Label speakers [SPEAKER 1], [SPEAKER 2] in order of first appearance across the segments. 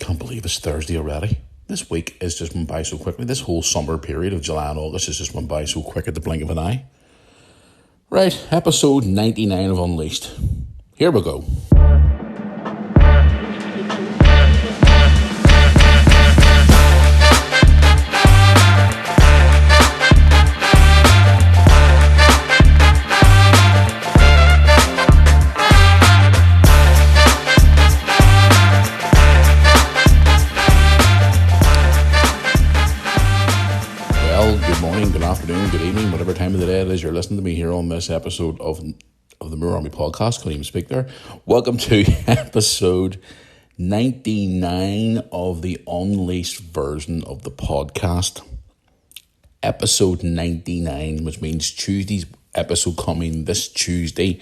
[SPEAKER 1] Can't believe it's Thursday already. This week has just went by so quickly. This whole summer period of July and August has just went by so quick at the blink of an eye. Right, episode 99 of Unleashed. Here we go. Good afternoon, good evening, whatever time of the day it is you're listening to me here on this episode of the Moore Army Podcast. Can't even speak there. Welcome to episode 99 of the Unleashed version of the podcast. Episode 99, which means Tuesday's episode coming this Tuesday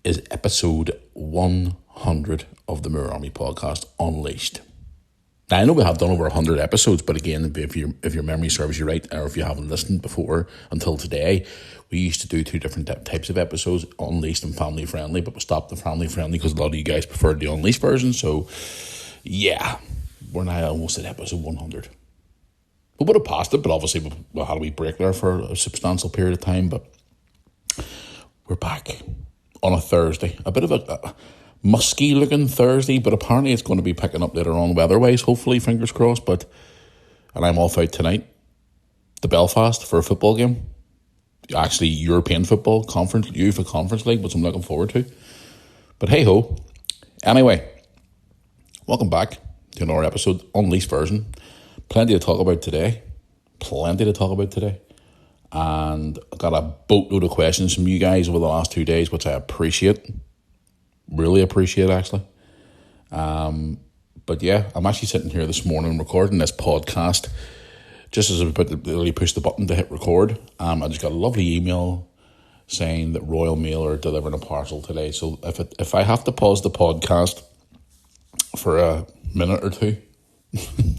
[SPEAKER 1] is episode 100 of the Moore Army Podcast, Unleashed. Now, I know we have done over 100 episodes, but again, if your memory serves you right, or if you haven't listened before until today, we used to do two different types of episodes, Unleashed and Family Friendly, but we stopped the Family Friendly because a lot of you guys preferred the Unleashed version, so yeah, we're now almost at episode 100. We would have passed it, but obviously we had a wee break there for a substantial period of time, but we're back on a Thursday. A bit of a musky looking Thursday, but apparently it's going to be picking up later on weather-wise, hopefully, fingers crossed, and I'm off out tonight to Belfast for a football game. Actually, European football, UEFA Conference League, which I'm looking forward to. But hey-ho. Anyway, welcome back to another episode, Unleashed version. Plenty to talk about today. And I got a boatload of questions from you guys over the last 2 days, which I appreciate. Really appreciate, actually. But yeah, I'm actually sitting here this morning recording this podcast. Just as I was about to really push the button to hit record, I just got a lovely email saying that Royal Mail are delivering a parcel today. So if I have to pause the podcast for a minute or two,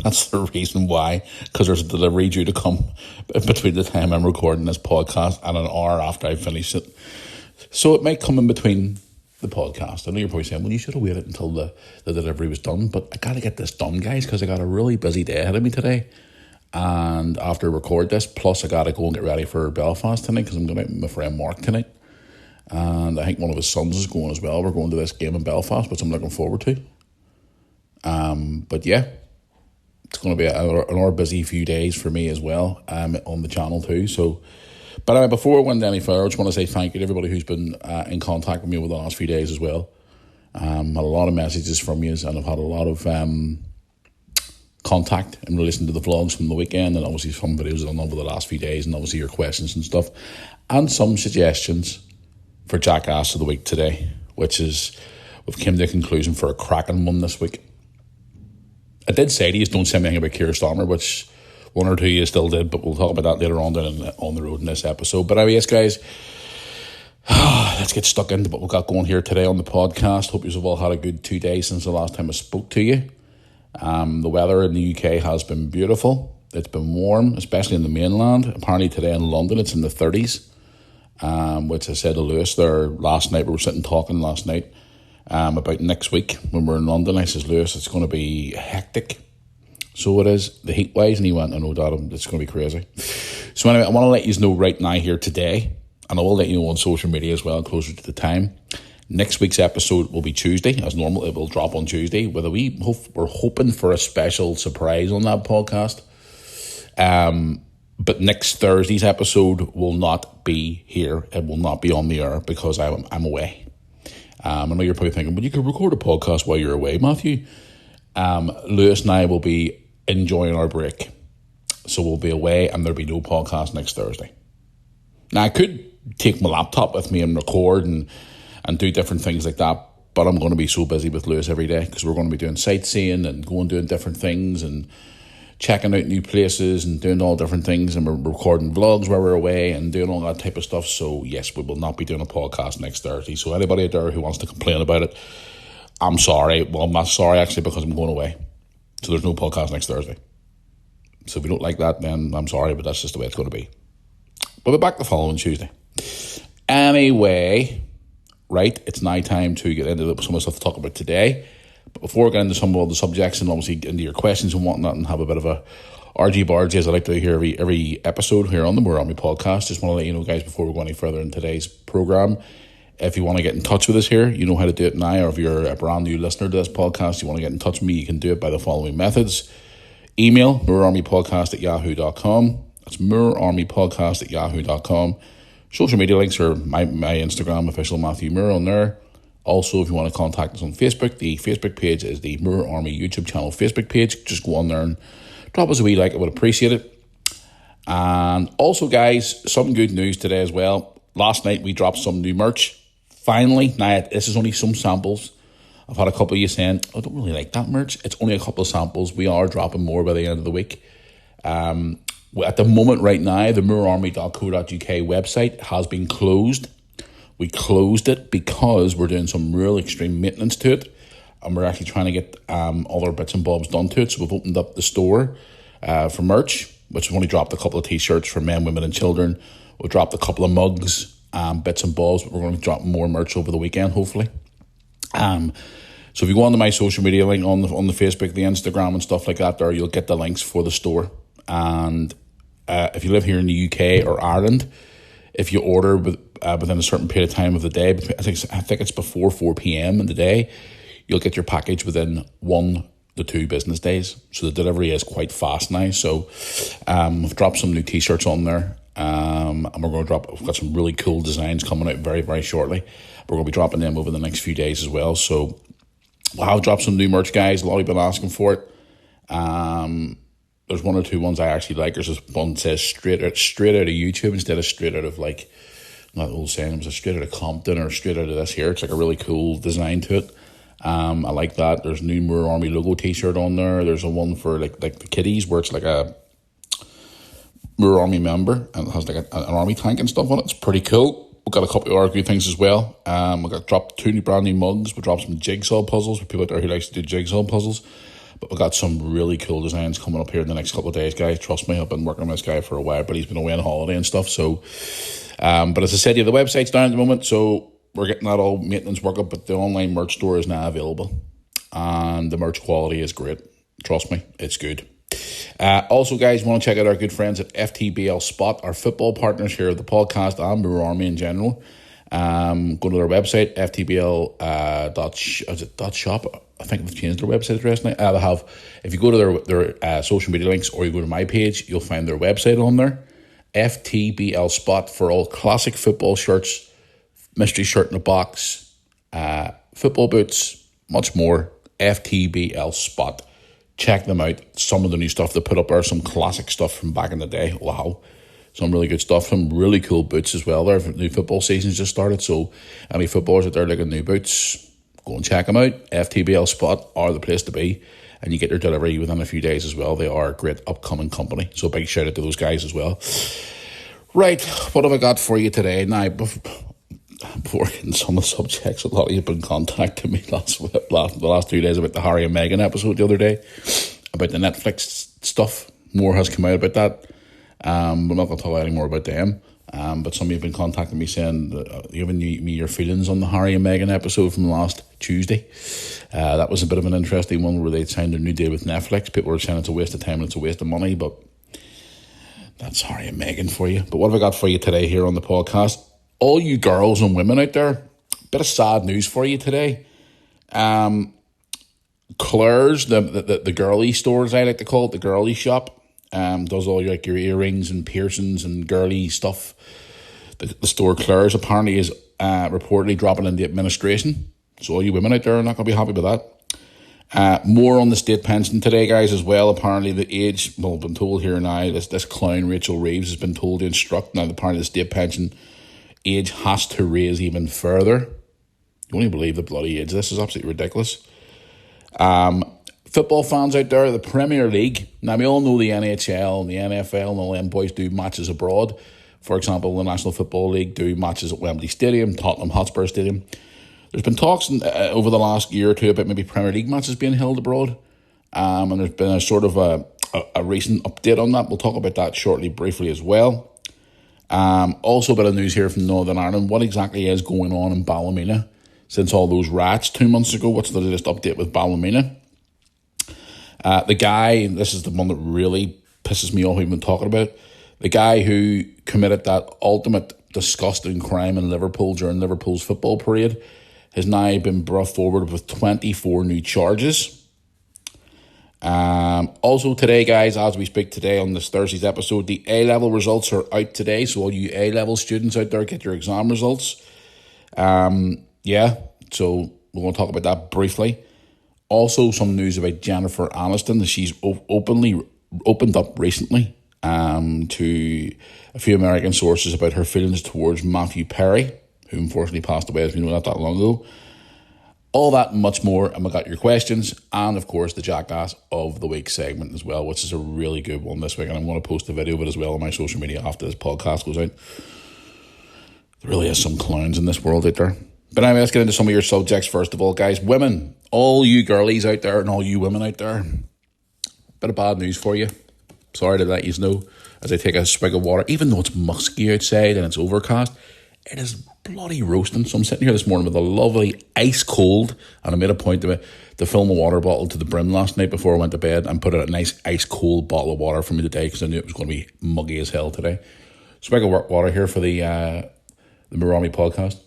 [SPEAKER 1] that's the reason why, because there's a delivery due to come between the time I'm recording this podcast and an hour after I finish it. So it might come in between the podcast. I know you're probably saying, well, you should have waited until the delivery was done, but I got to get this done, guys, because I got a really busy day ahead of me today. And after I record this, plus I got to go and get ready for Belfast tonight, because I'm going out with my friend Mark tonight. And I think one of his sons is going as well. We're going to this game in Belfast, which I'm looking forward to. But yeah, it's going to be another busy few days for me as well, on the channel too. So, but anyway, before I went any further, I just want to say thank you to everybody who's been in contact with me over the last few days as well. Had a lot of messages from you, and I've had a lot of contact in relation to the vlogs from the weekend, and obviously some videos I've done over the last few days, and obviously your questions and stuff, and some suggestions for Jackass of the Week today, which is, we've come to a conclusion for a cracking one this week. I did say to you, don't say anything about Keir Starmer, which one or two of you still did, but we'll talk about that later on down on the road in this episode. But anyway, yes, guys, let's get stuck into what we've got going here today on the podcast. Hope you've all had a good 2 days since the last time I spoke to you. The weather in the UK has been beautiful. It's been warm, especially in the mainland. Apparently today in London it's in the 30s, which I said to Lewis there last night. We were sitting talking last night about next week when we're in London. I says, Lewis, it's going to be hectic. So it is, the heat wise, and he went, I know, Dad, it's going to be crazy. So anyway, I want to let you know right now here today, and I will let you know on social media as well, closer to the time. Next week's episode will be Tuesday, as normal. It will drop on Tuesday. We're hoping for a special surprise on that podcast. But next Thursday's episode will not be here. It will not be on the air because I'm away. I know you're probably thinking, but you could record a podcast while you're away, Matthew. Lewis and I will be enjoying our break. So we'll be away and there'll be no podcast next Thursday. Now, I could take my laptop with me and record and do different things like that, but I'm going to be so busy with Lewis every day because we're going to be doing sightseeing and doing different things and checking out new places and doing all different things, and we're recording vlogs while we're away and doing all that type of stuff. So yes, we will not be doing a podcast next Thursday. So anybody out there who wants to complain about it, I'm sorry. Well, I'm not sorry actually, because I'm going away. So there's no podcast next Thursday. So if you don't like that, then I'm sorry, but that's just the way it's going to be. We'll be back the following Tuesday. Anyway, right, it's now time to get into some of the stuff to talk about today. But before we get into some of the subjects and obviously into your questions and whatnot and have a bit of a RG-bargy, as I like to do here every episode here on the Moore Army podcast, just want to let you know, guys, before we go any further in today's programme, if you want to get in touch with us here, you know how to do it now, or if you're a brand new listener to this podcast, you want to get in touch with me, you can do it by the following methods. Email, moorearmypodcast@yahoo.com. That's moorearmypodcast@yahoo.com. Social media links are my Instagram, official Matthew Moore, on there. Also, if you want to contact us on Facebook, the Facebook page is the Moore Army YouTube channel Facebook page. Just go on there and drop us a wee like, I would appreciate it. And also, guys, some good news today as well. Last night we dropped some new merch. Finally, now this is only some samples. I've had a couple of you saying, I don't really like that merch. It's only a couple of samples. We are dropping more by the end of the week. At the moment right now, the moorearmy.co.uk website has been closed. We closed it because we're doing some real extreme maintenance to it. And we're actually trying to get other bits and bobs done to it. So we've opened up the store for merch, which we've only dropped a couple of t-shirts for men, women and children. We've dropped a couple of mugs, bits and bobs, but we're going to drop more merch over the weekend, hopefully. So if you go onto my social media link on the Facebook, the Instagram and stuff like that, there you'll get the links for the store. And if you live here in the UK or Ireland, if you order within a certain period of time of the day, I think it's before 4 p.m. in the day, you'll get your package within 1 to 2 business days. So the delivery is quite fast now. So we've dropped some new t-shirts on there. And we've got some really cool designs coming out very, very shortly. We're going to be dropping them over the next few days as well. So we'll have dropped some new merch, guys. A lot of you have been asking for it. There's 1 or 2 ones I actually like. There's this one that says straight out of YouTube instead of straight out of, like, not the old saying, it was straight out of Compton or straight out of this here. It's like a really cool design to it. I like that. There's a new Moore Army logo t-shirt on there. There's a one for like the kiddies where it's like a Moore Army member and it has like an army tank and stuff on it. It's pretty cool. We've got a couple of good things as well. We've got dropped 2 brand new mugs. We dropped some jigsaw puzzles for people out there who likes to do jigsaw puzzles. But we've got some really cool designs coming up here in the next couple of days, guys. Trust me, I've been working on this guy for a while, but he's been away on holiday and stuff. So, but as I said, yeah, the website's down at the moment, so we're getting that all maintenance work up. But the online merch store is now available, and the merch quality is great. Trust me, it's good. Also, guys, want to check out our good friends at FTBL Spot, our football partners here at the podcast and Moore Army in general. Go to their website, ftbl.shop. I think they've changed their website address now. They have. If you go to their social media links or you go to my page, you'll find their website on there. FTBL Spot for all classic football shirts, mystery shirt in a box, football boots, much more. FTBL Spot. Check them out. Some of the new stuff they put up are some classic stuff from back in the day. Wow. Some really good stuff. Some really cool boots as well there. New football season's just started. So any footballers out there looking at new boots, go and check them out. FTBL Spot are the place to be. And you get your delivery within a few days as well. They are a great upcoming company. So big shout out to those guys as well. Right. What have I got for you today? Now, before getting some of the subjects, a lot of you have been contacting me the last 2 days about the Harry and Meghan episode the other day, about the Netflix stuff. More has come out about that. We're not going to talk any more about them. But some of you have been contacting me saying, giving me your feelings on the Harry and Meghan episode from last Tuesday. That was a bit of an interesting one where they signed a new deal with Netflix. People were saying it's a waste of time and it's a waste of money, but that's Harry and Meghan for you. But what have I got for you today here on the podcast? All you girls and women out there, bit of sad news for you today. Claire's, the girly store, as I like to call it, the girly shop, does all your earrings and piercings and girly stuff. The store Claire's apparently is reportedly dropping into administration. So all you women out there are not going to be happy with that. More on the state pension today, guys, as well. Apparently the age, well, I've been told here now, this clown Rachel Reeves has been told to instruct. Now, apparently the state pension age has to raise even further. You won't even believe the bloody age. This is absolutely ridiculous. Football fans out there, the Premier League. Now, we all know the NHL and the NFL and all them boys do matches abroad. For example, the National Football League do matches at Wembley Stadium, Tottenham Hotspur Stadium. There's been talks over the last year or two about maybe Premier League matches being held abroad. And there's been a sort of a recent update on that. We'll talk about that shortly, briefly as well. Also a bit of news here from Northern Ireland. What exactly is going on in Ballymena? since all those rats 2 months ago. What's the latest update with Ballymena? The guy, this is the one that really pisses me off we've been talking about, the guy who committed that ultimate disgusting crime in Liverpool during Liverpool's football parade has now been brought forward with 24 new charges. Also today, guys, as we speak today on this Thursday's episode, the A-level results are out today. So all you A-level students out there, get your exam results. So we're going to talk about that briefly. Also, some news about Jennifer Aniston, that she's opened up recently to a few American sources about her feelings towards Matthew Perry, who unfortunately passed away, as we know, not that long ago. All that and much more, and we got your questions, and of course the Jackass of the Week segment as well, which is a really good one this week, and I'm going to post a video of it as well on my social media after this podcast goes out. There really is some clowns in this world out there. But anyway, let's get into some of your subjects first of all, guys. Women, all you girlies out there and all you women out there, bit of bad news for you. Sorry to let you know as I take a swig of water. Even though it's musky outside and it's overcast, it is bloody roasting. So I'm sitting here this morning with a lovely ice cold, and I made a point of it to fill my water bottle to the brim last night before I went to bed and put a nice ice cold bottle of water for me today because I knew it was going to be muggy as hell today. Swig of water here for the Murami podcast.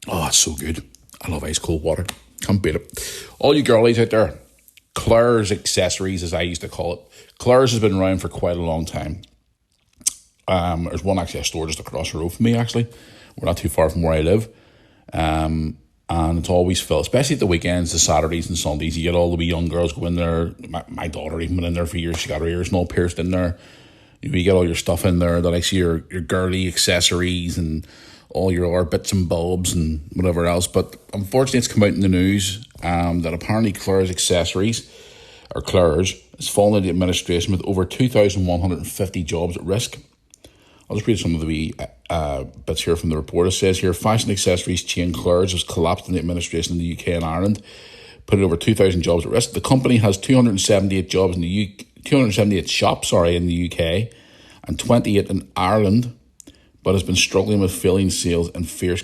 [SPEAKER 1] Oh, it's so good. I love ice cold water. Can't beat it. All you girlies out there, Claire's Accessories, as I used to call it. Claire's has been around for quite a long time. There's one actually, a store just across the road from me, actually. We're not too far from where I live. And it's always filled, especially at the weekends, the Saturdays and Sundays. You get all the wee young girls go in there. My daughter even went in there for years. She got her ears and all pierced in there. You get all your stuff in there, that I see your girly accessories and all your bits and bulbs and whatever else. But unfortunately, it's come out in the news that apparently Claire's Accessories, or Claire's, has fallen into administration with over 2,150 jobs at risk. I'll just read some of the wee bits here from the report. It says here, fashion accessories chain Claire's has collapsed in the administration in the UK and Ireland, putting over 2,000 jobs at risk. The company has 278 jobs in the UK, 278 shops, in the UK, and 28 in Ireland, but has been struggling with failing sales and fierce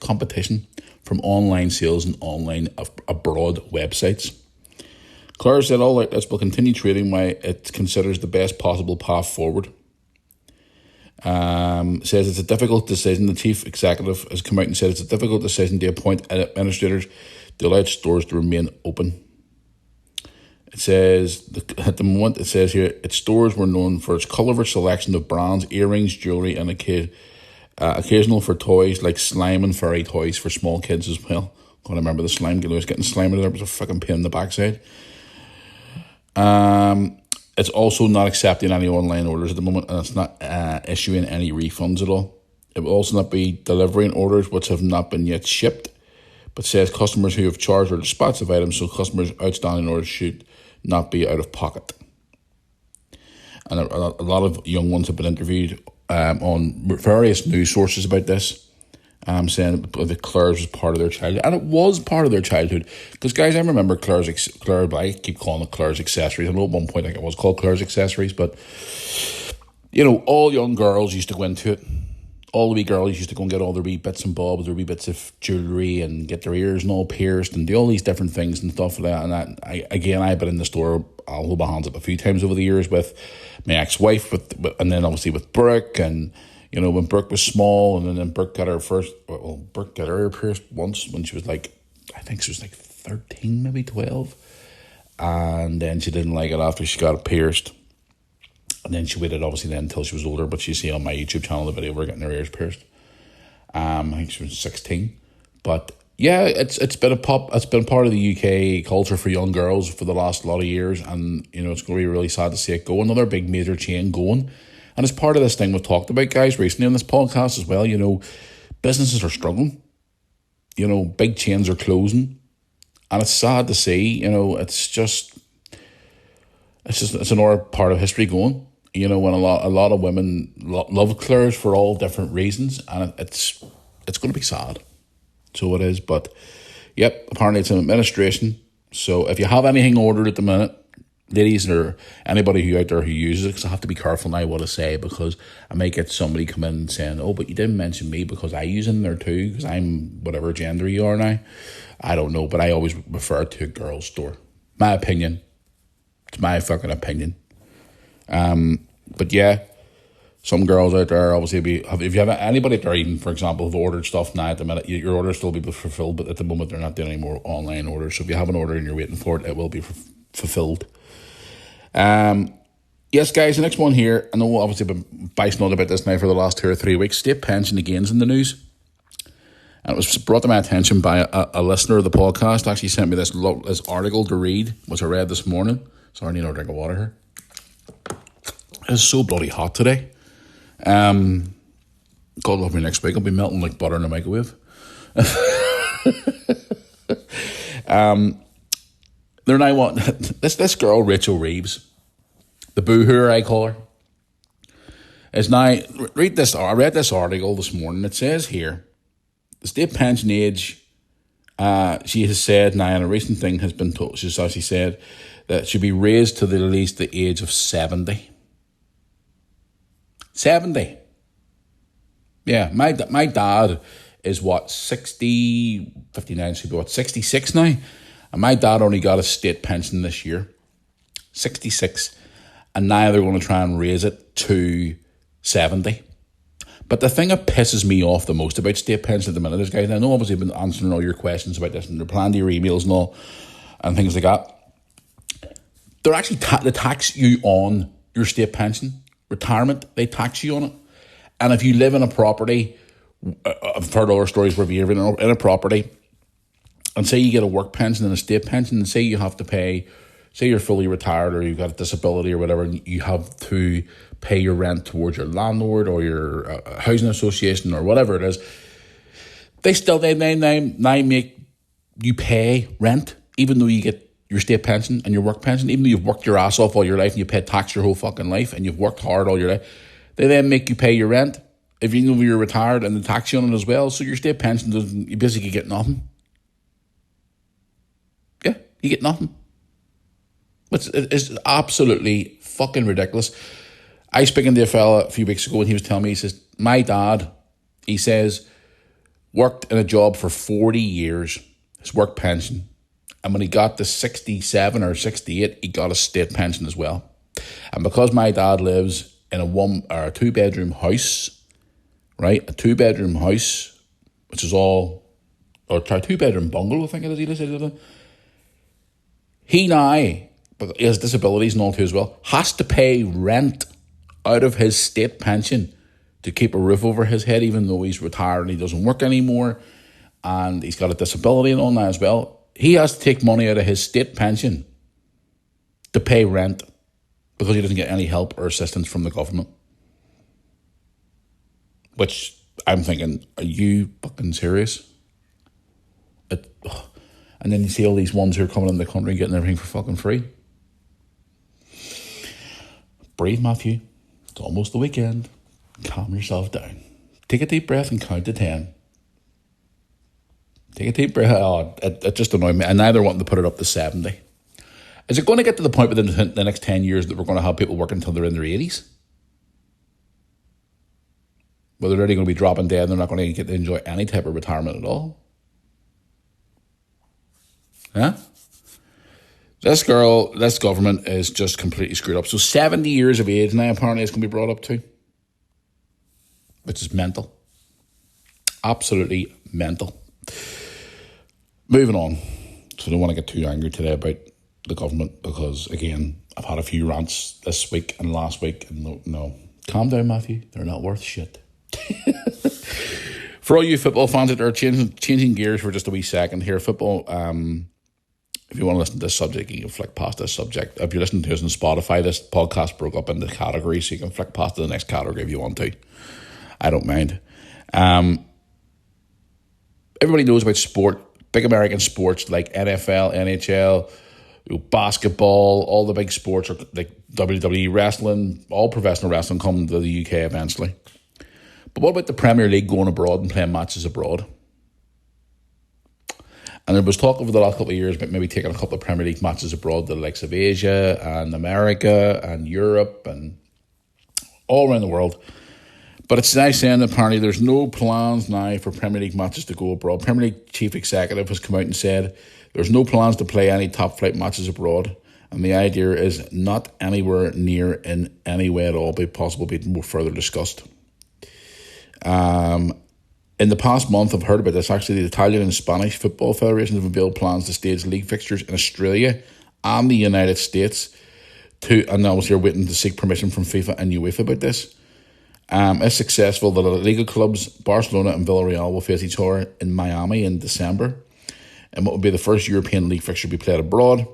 [SPEAKER 1] competition from online sales and online abroad websites. Claire said all outlets will continue trading while it considers the best possible path forward. Says it's a difficult decision. The chief executive has come out and said it's a difficult decision to appoint administrators to allow stores to remain open. It says, at the moment, it says here, its stores were known for its colourful selection of brands, earrings, jewellery, and occasional for toys like slime and fairy toys for small kids as well. God, I remember the slime. I was getting slime in there. It was a fucking pain in the backside. It's also not accepting any online orders at the moment, and it's not issuing any refunds at all. It will also not be delivering orders which have not been yet shipped, but says customers who have charged or dispatched of items, so customers' outstanding orders should not be out of pocket. And a lot of young ones have been interviewed on various news sources about this, saying that Claire's was part of their childhood. And it was part of their childhood. Because, guys, I remember I keep calling it Claire's Accessories. I know at one point I think it was called Claire's Accessories, but, all young girls used to go into it. All the wee girls used to go and get all their wee bits and bobs, their wee bits of jewellery, and get their ears and all pierced and do all these different things and stuff like that. And I've been in the store, I'll hold my hands up a few times over the years with my ex-wife, and then obviously with Brooke, and when Brooke was small, and then Brooke got her Brooke got her ear pierced once when she was I think she was 13, maybe 12, and then she didn't like it after she got it pierced. And then she waited, obviously, then until she was older. But you see on my YouTube channel the video of her getting her ears pierced. I think she was 16. But yeah, it's been a pop. It's been part of the UK culture for young girls for the last lot of years, and it's going to be really sad to see it go. Another big major chain going, and it's part of this thing we've talked about, guys, recently on this podcast as well. Businesses are struggling. Big chains are closing, and it's sad to see. It's another part of history going. When a lot of women love Claire's for all different reasons, and it's going to be sad. So it is, but yep, apparently it's an administration. So if you have anything ordered at the minute, ladies or anybody who out there who uses it, because I have to be careful now what I say, because I might get somebody come in saying, oh, but you didn't mention me because I use it in there too, because I'm whatever gender you are now. I don't know, but I always refer to a girl's store. My opinion. It's my fucking opinion. But yeah, some girls out there obviously if you have anybody out there even, for example, have ordered stuff now at the minute, your order still be fulfilled, but at the moment they're not doing any more online orders. So if you have an order and you're waiting for it, it will be fulfilled. Yes, guys, the next one here, I know obviously I've been bicing on about this now for the last 2 or 3 weeks. State pension again's in the news. And it was brought to my attention by a listener of the podcast. Actually sent me this article to read, which I read this morning. Sorry, I need another drink of water here. It's so bloody hot today. God love me next week. I'll be melting like butter in the microwave. They're now want this girl, Rachel Reeves, the boohooer I call her, is now read this. I read this article this morning. It says here, the state pension age. She has said now, in a recent thing has been told. She's actually said that it should be raised to at least the age of 70. 70. Yeah, my dad is what, 60, 59, should be what, 66 now? And my dad only got a state pension this year, 66. And now they're going to try and raise it to 70. But the thing that pisses me off the most about state pension at the minute is, guys, I know obviously I've been answering all your questions about this and they're planning your emails and all, and things like that. They're actually, they tax you on your state pension. Retirement, they tax you on it. And if you live in a property, I've heard other stories where you're in a property, and say you get a work pension and a state pension, and say you have to pay, say you're fully retired or you've got a disability or whatever, and you have to pay your rent towards your landlord or your housing association or whatever it is, they make you pay rent, even though you get your state pension and your work pension, even though you've worked your ass off all your life and you paid tax your whole fucking life and you've worked hard all your life. They then make you pay your rent if you know you're retired, and they tax you on it as well. So your state pension you basically get nothing. Yeah, you get nothing. It's absolutely fucking ridiculous. I was speaking to a fella a few weeks ago and he was telling me, he says, my dad, he says, worked in a job for 40 years, his work pension. And when he got to 67 or 68, he got a state pension as well. And because my dad lives in a 2-bedroom house, right? A 2-bedroom house, which is all, or a 2-bedroom bungalow, I think it is. He now, but he has disabilities and all too as well, has to pay rent out of his state pension to keep a roof over his head, even though he's retired and he doesn't work anymore, and he's got a disability and all that as well. He has to take money out of his state pension to pay rent because he doesn't get any help or assistance from the government. Which I'm thinking, are you fucking serious? And then you see all these ones who are coming in the country getting everything for fucking free. Breathe, Matthew. It's almost the weekend. Calm yourself down. Take a deep breath and count to 10. Take a deep breath. Oh, it just annoyed me. And now they're wanting to put it up to 70. Is it going to get to the point within the next 10 years that we're going to have people working until they're in their 80s? Well, they're already going to be dropping dead and they're not going to get to enjoy any type of retirement at all? Huh? This government is just completely screwed up. So 70 years of age now apparently is going to be brought up to, which is mental. Absolutely mental. Moving on. So I don't want to get too angry today about the government because, again, I've had a few rants this week and last week. And no, calm down, Matthew. They're not worth shit. For all you football fans that are changing gears for just a wee second here, football, if you want to listen to this subject, you can flick past this subject. If you're listening to us on Spotify, this podcast broke up into categories, so you can flick past to the next category if you want to. I don't mind. Everybody knows about sport, big American sports like NFL, NHL, basketball, all the big sports are like WWE, wrestling, all professional wrestling come to the UK eventually. But what about the Premier League going abroad and playing matches abroad? And there was talk over the last couple of years about maybe taking a couple of Premier League matches abroad to the likes of Asia and America and Europe and all around the world. But it's now saying that apparently there's no plans now for Premier League matches to go abroad. Premier League chief executive has come out and said there's no plans to play any top flight matches abroad. And the idea is not anywhere near in any way at all be possible being more further discussed. In the past month, I've heard about this. Actually, the Italian and Spanish football federations have unveiled plans to stage league fixtures in Australia and the United States. And obviously, you're waiting to seek permission from FIFA and UEFA about this. If successful, the La Liga clubs Barcelona and Villarreal will face each other in Miami in December, and what will be the first European league fixture to be played abroad.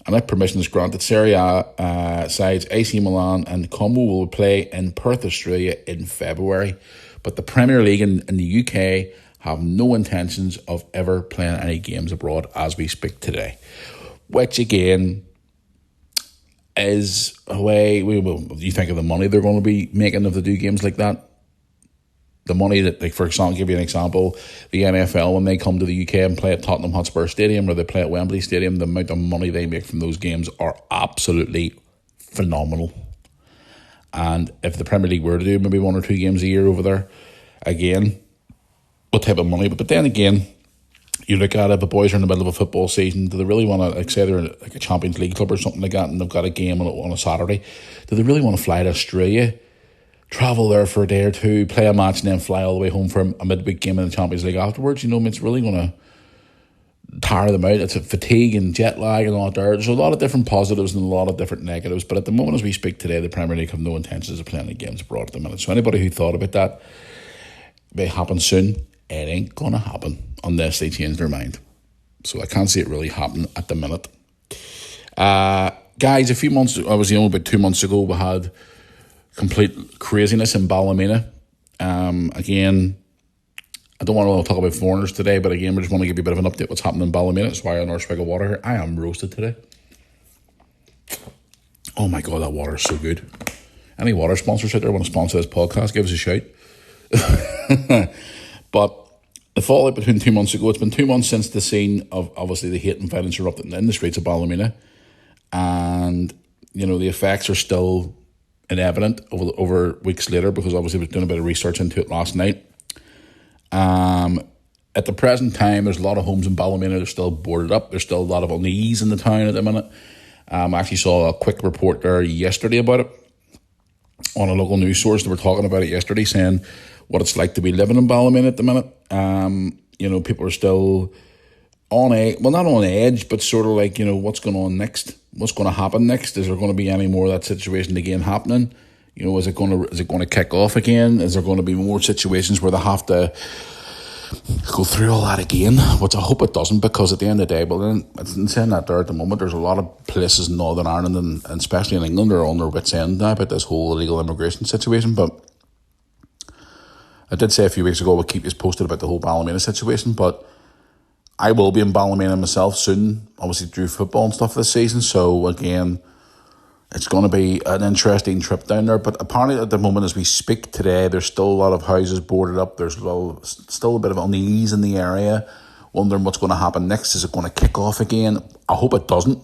[SPEAKER 1] And if permission is granted, Serie A sides AC Milan and Como will play in Perth, Australia in February. But the Premier League in the UK have no intentions of ever playing any games abroad as we speak today. Which again is a way, you think of the money they're going to be making if they do games like that. The money that, like, for example, give you an example, the NFL, when they come to the UK and play at Tottenham Hotspur Stadium or they play at Wembley Stadium, the amount of money they make from those games are absolutely phenomenal. And if the Premier League were to do maybe 1 or 2 games a year over there, again, what type of money? But then again, you look at it, the boys are in the middle of a football season. Do they really want to, like, say they're like a Champions League club or something like that and they've got a game on a Saturday, do they really want to fly to Australia, travel there for a day or two, play a match and then fly all the way home for a midweek game in the Champions League afterwards? You know, I mean, it's really going to tire them out. It's a fatigue and jet lag and all that there. There's a lot of different positives and a lot of different negatives, but at the moment as we speak today, the Premier League have no intentions of playing any games abroad at the minute. So anybody who thought about that may happen soon, it ain't going to happen unless they change their mind. So I can't see it really happening at the minute. Guys, about 2 months ago, we had complete craziness in Ballymena. Again, I don't want to talk about foreigners today, but again, we just want to give you a bit of an update what's happening in Ballymena. That's why on our swig of water here. I am roasted today. Oh my God, that water is so good. Any water sponsors out there want to sponsor this podcast, give us a shout. But the fallout between 2 months ago, it's been 2 months since the scene of obviously the hate and violence erupted in the streets of Ballymena. And, you know, the effects are still evident over weeks later because obviously I was doing a bit of research into it last night. At the present time, there's a lot of homes in Ballymena that are still boarded up. There's still a lot of unease in the town at the minute. I actually saw a quick report there yesterday about it on a local news source. They were talking about it yesterday, saying what it's like to be living in Ballymena at the minute. You know, people are still not on edge, but sort of like, you know, what's going on next? What's going to happen next? Is there going to be any more of that situation again happening? You know, is it going to kick off again? Is there going to be more situations where they have to go through all that again? Which I hope it doesn't, because at the end of the day, but then in saying that there at the moment, there's a lot of places in Northern Ireland and especially in England are on their wits' end now about this whole illegal immigration situation. But I did say a few weeks ago we'll keep you posted about the whole Ballymena situation, but I will be in Ballymena myself soon, obviously through football and stuff this season. So again, it's going to be an interesting trip down there. But apparently at the moment as we speak today, there's still a lot of houses boarded up. There's still a bit of unease in the area, wondering what's going to happen next. Is it going to kick off again? I hope it doesn't.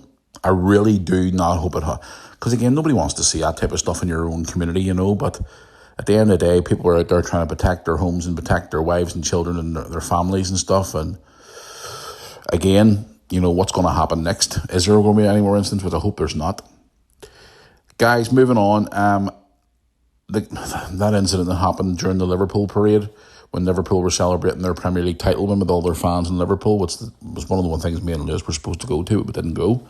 [SPEAKER 1] I really do not hope it, because again, nobody wants to see that type of stuff in your own community, you know. But at the end of the day, people are out there trying to protect their homes and protect their wives and children and their families and stuff. And again, you know, what's going to happen next? Is there going to be any more incidents? Which I hope there's not. Guys, moving on, that incident that happened during the Liverpool parade when Liverpool were celebrating their Premier League title win with all their fans in Liverpool, which was one of the things me and Liz were supposed to go to, but didn't go.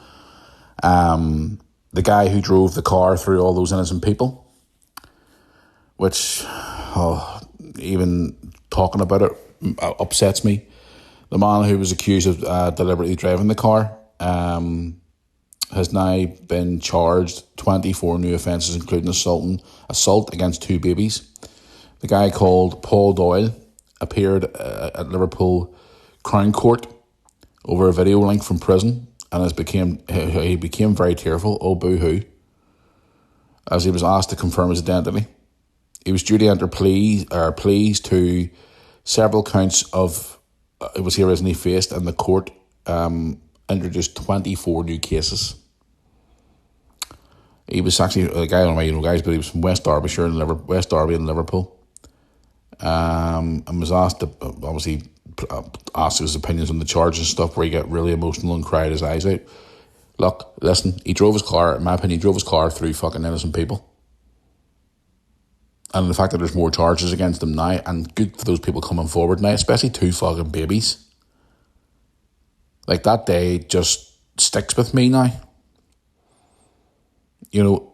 [SPEAKER 1] The guy who drove the car through all those innocent people, which, even talking about it upsets me. The man who was accused of deliberately driving the car has now been charged 24 new offences, including assault against 2 babies. The guy called Paul Doyle appeared at Liverpool Crown Court over a video link from prison, and he became very tearful, oh boo-hoo, as he was asked to confirm his identity. He was due to enter pleas to several counts of it was here recently faced, and the court introduced 24 new cases. He was actually a guy, I don't know, guys, but he was from West Derbyshire and West Derby in Liverpool. And was asked to, obviously, asked his opinions on the charges and stuff, where he got really emotional and cried his eyes out. Look, listen, he drove his car, in my opinion, he drove his car through fucking innocent people. And the fact that there's more charges against him now, and good for those people coming forward now, especially 2 fucking babies. Like, that day just sticks with me now. You know,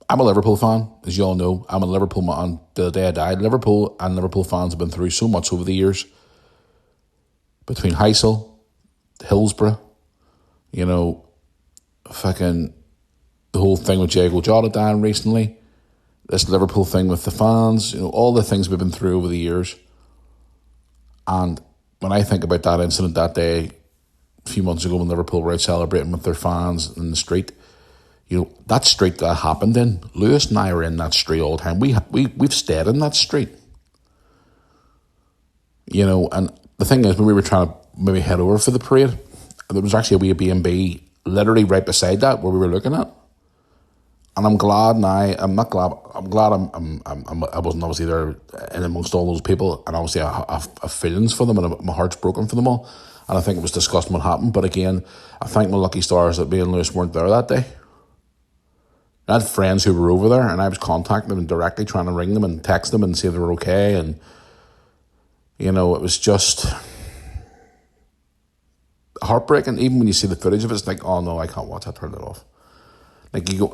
[SPEAKER 1] I'm a Liverpool fan, as you all know. I'm a Liverpool man till the day I died. Liverpool and Liverpool fans have been through so much over the years. Between Heysel, Hillsborough, you know, fucking the whole thing with Diego Jota down recently, this Liverpool thing with the fans, you know, all the things we've been through over the years. And when I think about that incident that day, a few months ago when Liverpool were out celebrating with their fans in the street, you know, that street that happened in, Lewis and I are in that street all the time. We've stayed in that street. You know, and the thing is, when we were trying to maybe head over for the parade, there was actually a wee B&B literally right beside that where we were looking at. And I'm glad now, I wasn't obviously there in amongst all those people, and obviously I have feelings for them, and my heart's broken for them all. And I think it was disgusting what happened, but again, I thank my lucky stars that me and Lewis weren't there that day. I had friends who were over there, and I was contacting them and directly trying to ring them and text them and say they were okay, and you know, it was just heartbreaking. Even when you see the footage of it, it's like, oh no, I can't watch, I turned it off. Like, you go,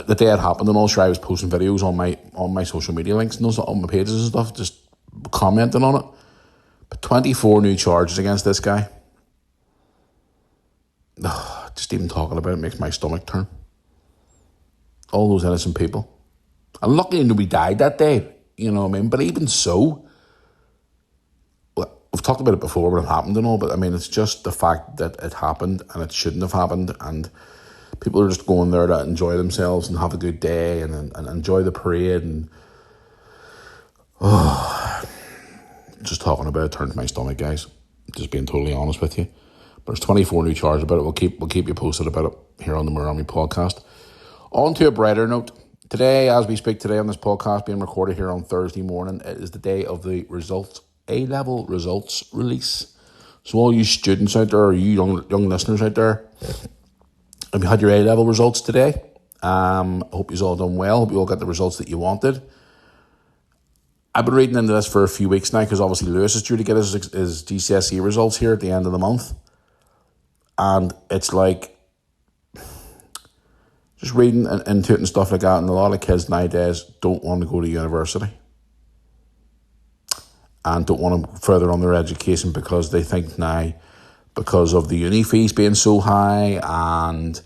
[SPEAKER 1] the day it happened and all, sure, I was posting videos on my social media links and those, on my pages and stuff, just commenting on it. But 24 new charges against this guy. Just even talking about it makes my stomach turn. All those innocent people. And luckily nobody died that day, you know what I mean? But even so, we've talked about it before when it happened and all, but I mean, it's just the fact that it happened and it shouldn't have happened, and people are just going there to enjoy themselves and have a good day and enjoy the parade, and just talking about it turns my stomach, guys. Just being totally honest with you. But there's 24 new charges about it. We'll keep you posted about it here on the Moore Army podcast. On to a brighter note. Today, as we speak today on this podcast being recorded here on Thursday morning, it is the day of the results, A-level results release. So all you students out there, or you young listeners out there, have you had your A-level results today? I hope you've all done well. Hope you all got the results that you wanted. I've been reading into this for a few weeks now, because obviously Lewis is due to get his GCSE results here at the end of the month. And it's like, just reading into it and stuff like that, and a lot of kids nowadays don't want to go to university and don't want to further on their education because they think now, because of the uni fees being so high, and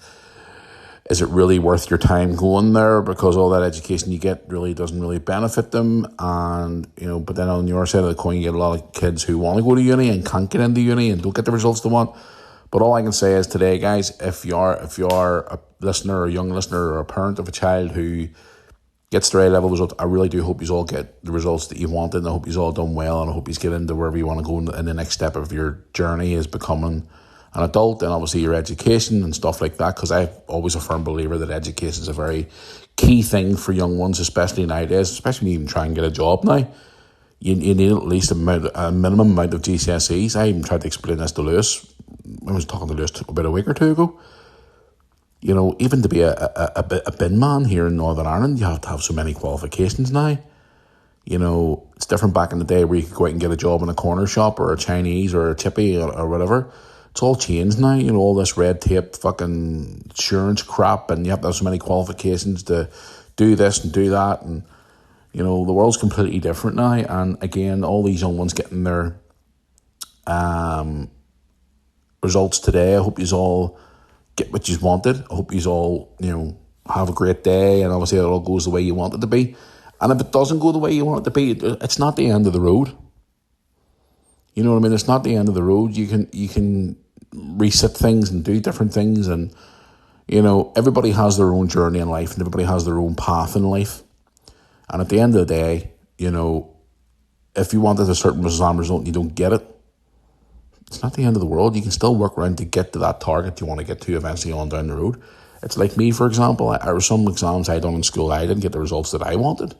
[SPEAKER 1] is it really worth your time going there, because all that education you get really doesn't really benefit them. And you know, but then on your side of the coin, you get a lot of kids who want to go to uni and can't get into uni and don't get the results they want. But all I can say is today, guys, if you are a listener or a young listener or a parent of a child who gets their A-level result, I really do hope you all get the results that you wanted, and I hope you all done well, and I hope you get into wherever you want to go in the next step of your journey is becoming an adult, and obviously your education and stuff like that, because I'm always a firm believer that education is a very key thing for young ones, especially nowadays, especially when you even try and get a job now. You need at least a minimum amount of GCSEs. I even tried to explain this to Lewis. I was talking to Lewis about a week or two ago. You know, even to be a bin man here in Northern Ireland, you have to have so many qualifications now. You know, it's different back in the day where you could go out and get a job in a corner shop or a Chinese or a chippy or whatever. It's all changed now. You know, all this red tape, fucking insurance crap, and you have to have so many qualifications to do this and do that. And, you know, the world's completely different now. And again, all these young ones getting their results today. I hope you all get what you wanted. I hope you all, you know, have a great day, and obviously it all goes the way you want it to be. And if it doesn't go the way you want it to be, it's not the end of the road. You know what I mean? It's not the end of the road. You can reset things and do different things, and you know, everybody has their own journey in life, and everybody has their own path in life. And at the end of the day, you know, if you wanted a certain exam result and you don't get it, It's not the end of the world. You can still work around to get to that target you want to get to eventually on down the road. It's like me, for example. There were some exams I done in school. I didn't get the results that I wanted.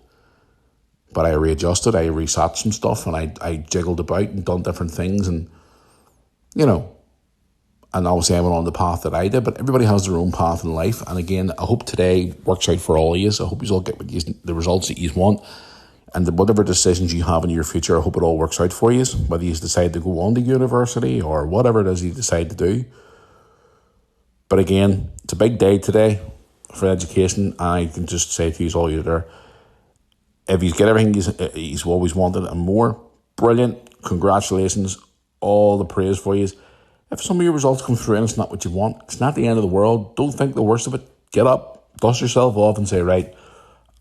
[SPEAKER 1] But I readjusted, I resat some stuff, and I jiggled about and done different things. And, and obviously I went on the path that I did. But everybody has their own path in life. And again, I hope today works out for all of you. I hope you all get the results that you want. And whatever decisions you have in your future, I hope it all works out for you, whether you decide to go on to university or whatever it is you decide to do. But again, it's a big day today for education. I can just say to you all you there, if you get everything he's always wanted and more, brilliant, congratulations, all the praise for you. If some of your results come through and it's not what you want, it's not the end of the world. Don't think the worst of it. Get up, dust yourself off and say, right,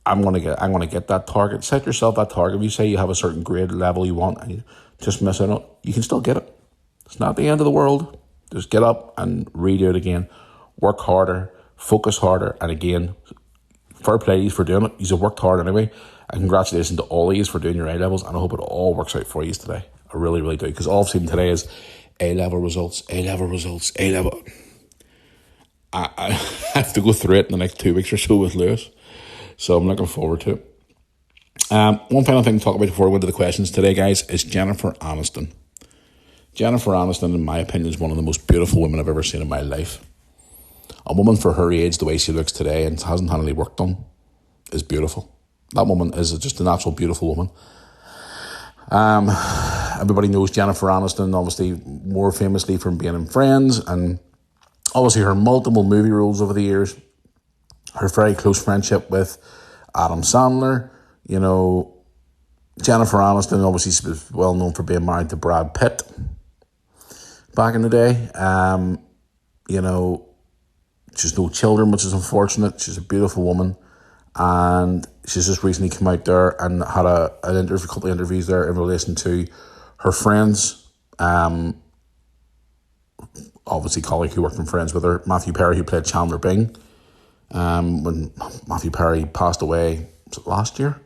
[SPEAKER 1] I'm gonna get that target. Set yourself that target. If you say you have a certain grade level you want and you just miss out on it, you can still get it. It's not the end of the world. Just get up and redo it again. Work harder, focus harder, and again, fair play to you for doing it. You've worked hard anyway. And congratulations to all of you for doing your A-levels, and I hope it all works out for you today. I really, really do, because all I've seen today is A-level results, A-level results, A-level. I have to go through it in the next 2 weeks or so with Lewis. So I'm looking forward to it. One final thing to talk about before we go into the questions today, guys, is Jennifer Aniston. Jennifer Aniston, in my opinion, is one of the most beautiful women I've ever seen in my life. A woman for her age, the way she looks today and hasn't had any work done, is beautiful. That woman is just a natural, beautiful woman. Everybody knows Jennifer Aniston, obviously more famously from being in Friends, and obviously her multiple movie roles over the years. Her very close friendship with Adam Sandler. Jennifer Aniston obviously was well known for being married to Brad Pitt back in the day. She's no children, which is unfortunate. She's a beautiful woman. And she's just recently come out there and had a couple of interviews there in relation to her friends. Obviously, colleague who worked in Friends with her, Matthew Perry, who played Chandler Bing. When Matthew Perry passed away, was it last year?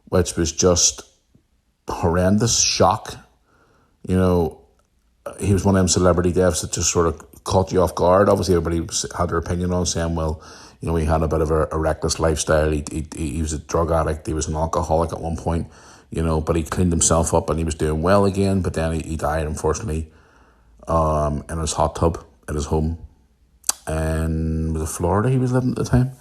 [SPEAKER 1] Which was just horrendous, shock. He was one of them celebrity deaths that just sort of caught you off guard. Obviously, everybody had their opinion on, saying, well, he had a bit of a reckless lifestyle. He was a drug addict. He was an alcoholic at one point, but he cleaned himself up and he was doing well again. But then he died, unfortunately, in his hot tub at his home. And was it Florida he was living at the time?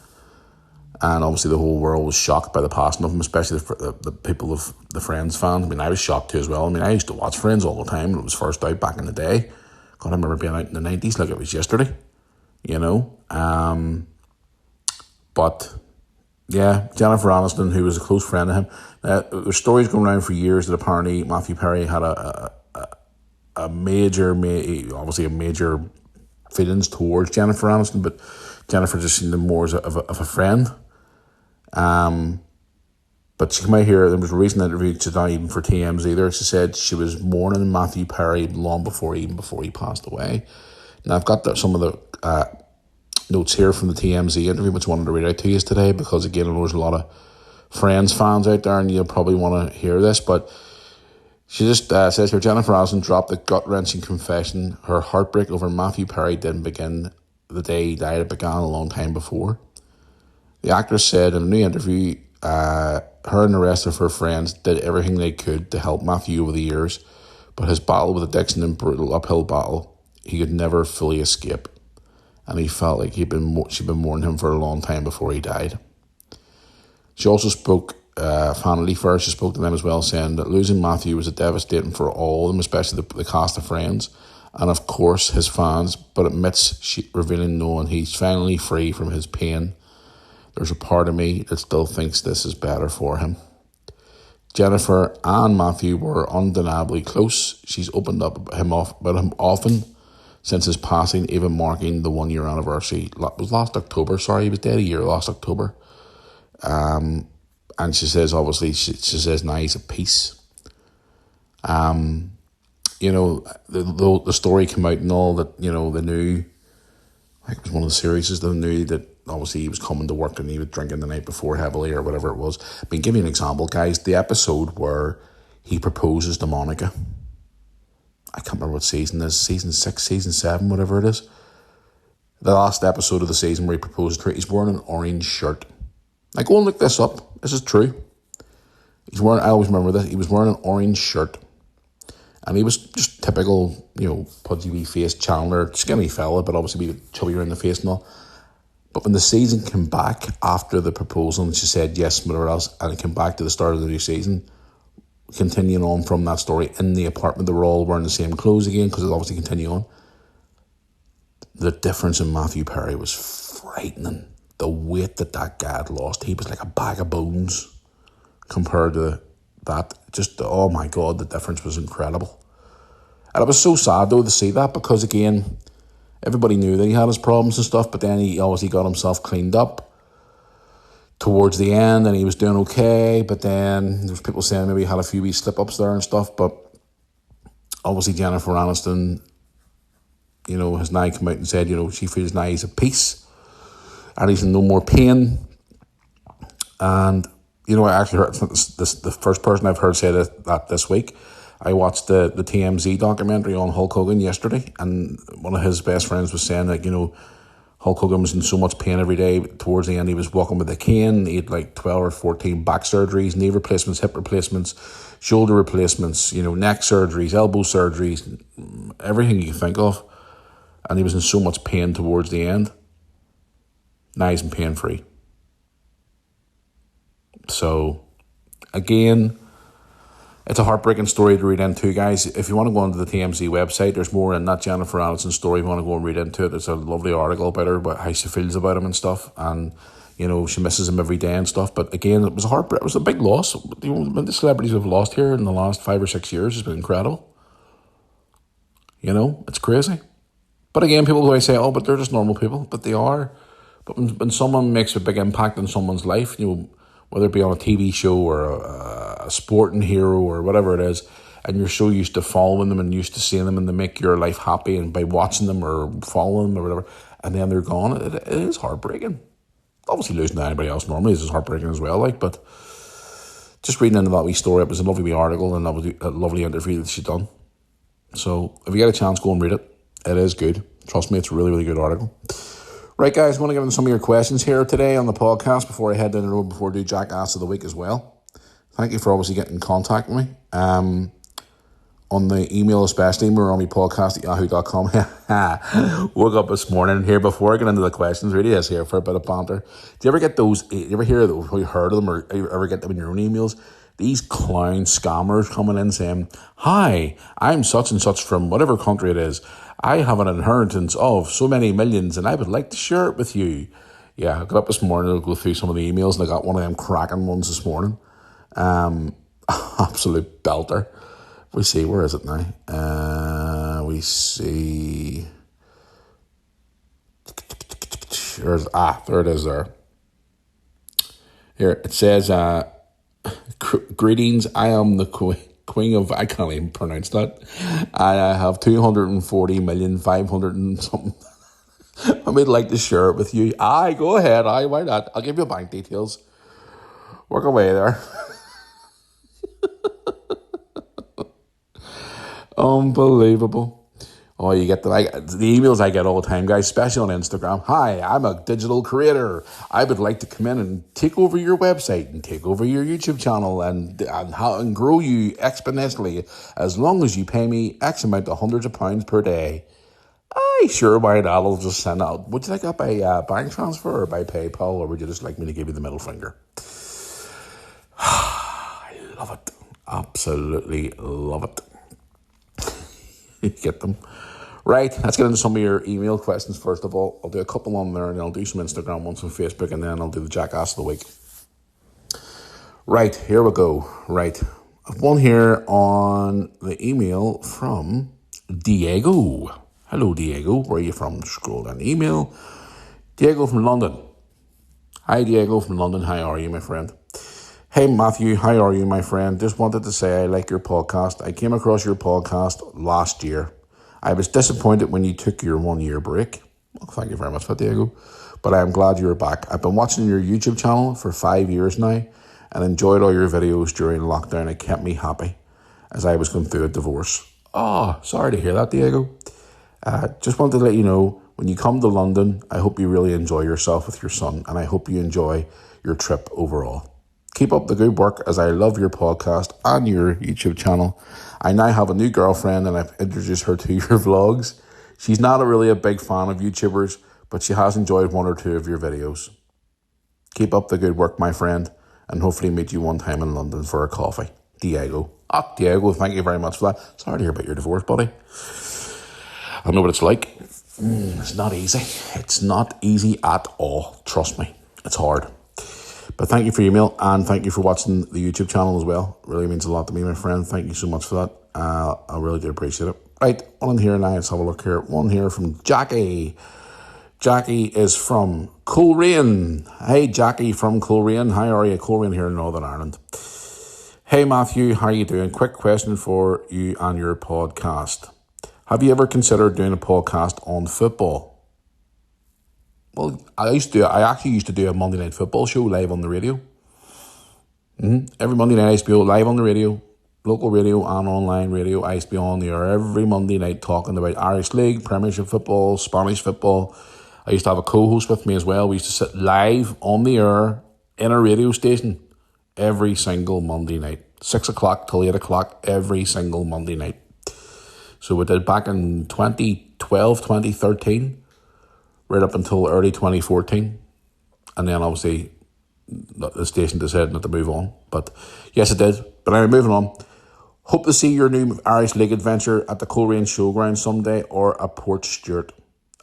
[SPEAKER 1] And obviously the whole world was shocked by the passing of him, especially the people of the Friends fans. I mean, I was shocked too as well. I mean, I used to watch Friends all the time when it was first out back in the day. God, I remember being out in the 90s like it was yesterday, But, yeah, Jennifer Aniston, who was a close friend of him. There's stories going around for years that apparently Matthew Perry had a major feelings towards Jennifer Aniston, but Jennifer just seemed more as of a friend. But she came out here, there was a recent interview, she's not even for TMZ either. She said she was mourning Matthew Perry long before he passed away. Now I've got some of the notes here from the TMZ interview, which I wanted to read out to you today, because again, I know there's a lot of Friends fans out there and you'll probably want to hear this, but she just says here, Jennifer Aniston dropped the gut-wrenching confession. Her heartbreak over Matthew Perry didn't begin the day he died. It began a long time before. The actress said in a new interview, her and the rest of her friends did everything they could to help Matthew over the years, but his battle with addiction and brutal uphill battle, he could never fully escape. And he felt like she'd been mourning him for a long time before he died. She also spoke Family First. She spoke to them as well, saying that losing Matthew was devastating for all of them, especially the cast of Friends, and of course his fans, but admits revealing knowing he's finally free from his pain. There's a part of me that still thinks this is better for him. Jennifer and Matthew were undeniably close. She's opened up about him often since his passing, even marking the 1 year anniversary. It was last October, he was dead a year last October. And she says, obviously, she says now he's at peace. The story came out and all that, they knew, I think it was one of the series, they knew that obviously he was coming to work and he was drinking the night before heavily or whatever it was. I mean, give you an example, guys. The episode where he proposes to Monica I can't remember what season it is, season 6, season 7, whatever it is. The last episode of the season where he proposed to her, he's wearing an orange shirt. Now go and look this up. This is true. I always remember this. He was wearing an orange shirt. And he was just typical, pudgy wee face Chandler, skinny fella, but obviously be chubbier in the face and all. But when the season came back after the proposal and she said yes, whatever else, and it came back to the start of the new season, continuing on from that story in the apartment, they were all wearing the same clothes again because it obviously continued on. The difference in Matthew Perry was frightening. The weight that guy had lost, he was like a bag of bones compared to that. Just, oh my God, the difference was incredible. And it was so sad though to see that, because again, everybody knew that he had his problems and stuff, but then he obviously got himself cleaned up towards the end and he was doing okay, but then there was people saying maybe he had a few wee slip-ups there and stuff, but obviously Jennifer Aniston, has now come out and said, she feels now he's at peace and he's in no more pain. And, I actually heard the first person I've heard say that this week. I watched the TMZ documentary on Hulk Hogan yesterday, and one of his best friends was saying that, Hulk Hogan was in so much pain every day. Towards the end, he was walking with a cane. He had like 12 or 14 back surgeries, knee replacements, hip replacements, shoulder replacements, neck surgeries, elbow surgeries, everything you can think of. And he was in so much pain towards the end. Now he's in pain-free. So, again, it's a heartbreaking story to read into, guys. If you want to go onto the TMZ website, there's more in that Jennifer Aniston story. If you want to go and read into it, there's a lovely article about her, about how she feels about him and stuff. And, she misses him every day and stuff. But again, it was a big loss. The celebrities we've lost here in the last 5 or 6 years has been incredible. It's crazy. But again, people always say, oh, but they're just normal people. But they are. But when someone makes a big impact in someone's life, whether it be on a TV show or a sporting hero or whatever it is, and you're so used to following them and used to seeing them and they make your life happy and by watching them or following them or whatever, and then they're gone, it is heartbreaking. Obviously losing to anybody else normally is heartbreaking as well, but just reading into that wee story, it was a lovely wee article and a lovely interview that she'd done. So if you get a chance, go and read it. It is good. Trust me, it's a really, really good article. Right, guys, I want to get into some of your questions here today on the podcast before I head down the road, before I do Jackass of the Week as well. Thank you for obviously getting in contact with me. On the email especially, MurrayPodcast@yahoo.com. Woke up this morning here before I get into the questions, really is here for a bit of banter. Do you ever get those, you ever heard of them or ever get them in your own emails? These clown scammers coming in saying, hi, I'm such and such from whatever country it is. I have an inheritance of so many millions and I would like to share it with you. Yeah, I got up this morning to go through some of the emails and I got one of them cracking ones this morning. Absolute belter. We see, where is it now? We see... there it is there. Here, it says, greetings, I am the queen of, I can't even pronounce that. I have 240,500,000 and something. I would like to share it with you. Aye, go ahead. Aye, why not? I'll give you bank details. Work away there. Unbelievable. Oh, you get the emails I get all the time, guys, especially on Instagram. Hi, I'm a digital creator. I would like to come in and take over your website and take over your YouTube channel and grow you exponentially as long as you pay me X amount of hundreds of pounds per day. Aye, sure, why not? I'll just send out. Would you like that by bank transfer or by PayPal, or would you just like me to give you the middle finger? I love it. Absolutely love it. Get them. Right, let's get into some of your email questions first of all. I'll do a couple on there and then I'll do some Instagram ones on Facebook and then I'll do the Jackass of the Week. Right, here we go. Right, I've one here on the email from Diego. Hello, Diego. Where are you from? Scroll down the email. Diego from London. Hi, Diego from London. How are you, my friend? Hey, Matthew. How are you, my friend? Just wanted to say I like your podcast. I came across your podcast last year. I was disappointed when you took your 1 year break. Well, thank you very much for that, Diego. But I am glad you're back. I've been watching your YouTube channel for 5 years now and enjoyed all your videos during lockdown. It kept me happy as I was going through a divorce. Oh, sorry to hear that, Diego. Just wanted to let you know, when you come to London, I hope you really enjoy yourself with your son, and I hope you enjoy your trip overall. Keep up the good work, as I love your podcast and your YouTube channel. I now have a new girlfriend, and I've introduced her to your vlogs. She's not really a big fan of YouTubers, but she has enjoyed one or two of your videos. Keep up the good work, my friend, and hopefully meet you one time in London for a coffee. Diego. Diego, thank you very much for that. Sorry to hear about your divorce, buddy. I know what it's like. It's not easy. It's not easy at all. Trust me. It's hard. But thank you for your email, and thank you for watching the YouTube channel as well. It really means a lot to me, my friend. Thank you so much for that. I really do appreciate it. Right, one in here now. Let's have a look here. One here from Jackie. Jackie is from Coleraine. Hey, Jackie from Coleraine. How are you? Coleraine here in Northern Ireland. Hey, Matthew. How are you doing? Quick question for you and your podcast. Have you ever considered doing a podcast on football? Well, I actually used to do a Monday Night Football show live on the radio. Every Monday night I used to be live on the radio, local radio and online radio. I used to be on the air every Monday night talking about Irish League, Premiership football, Spanish football. I used to have a co-host with me as well. We used to sit live on the air in a radio station every single Monday night. 6 o'clock till 8 o'clock every single Monday night. So we did back in 2012, 2013, right up until early 2014. And then obviously the station decided not to move on. But yes, it did. But anyway, moving on. Hope to see your new Irish League adventure at the Coleraine Showground someday, or at Port Stewart.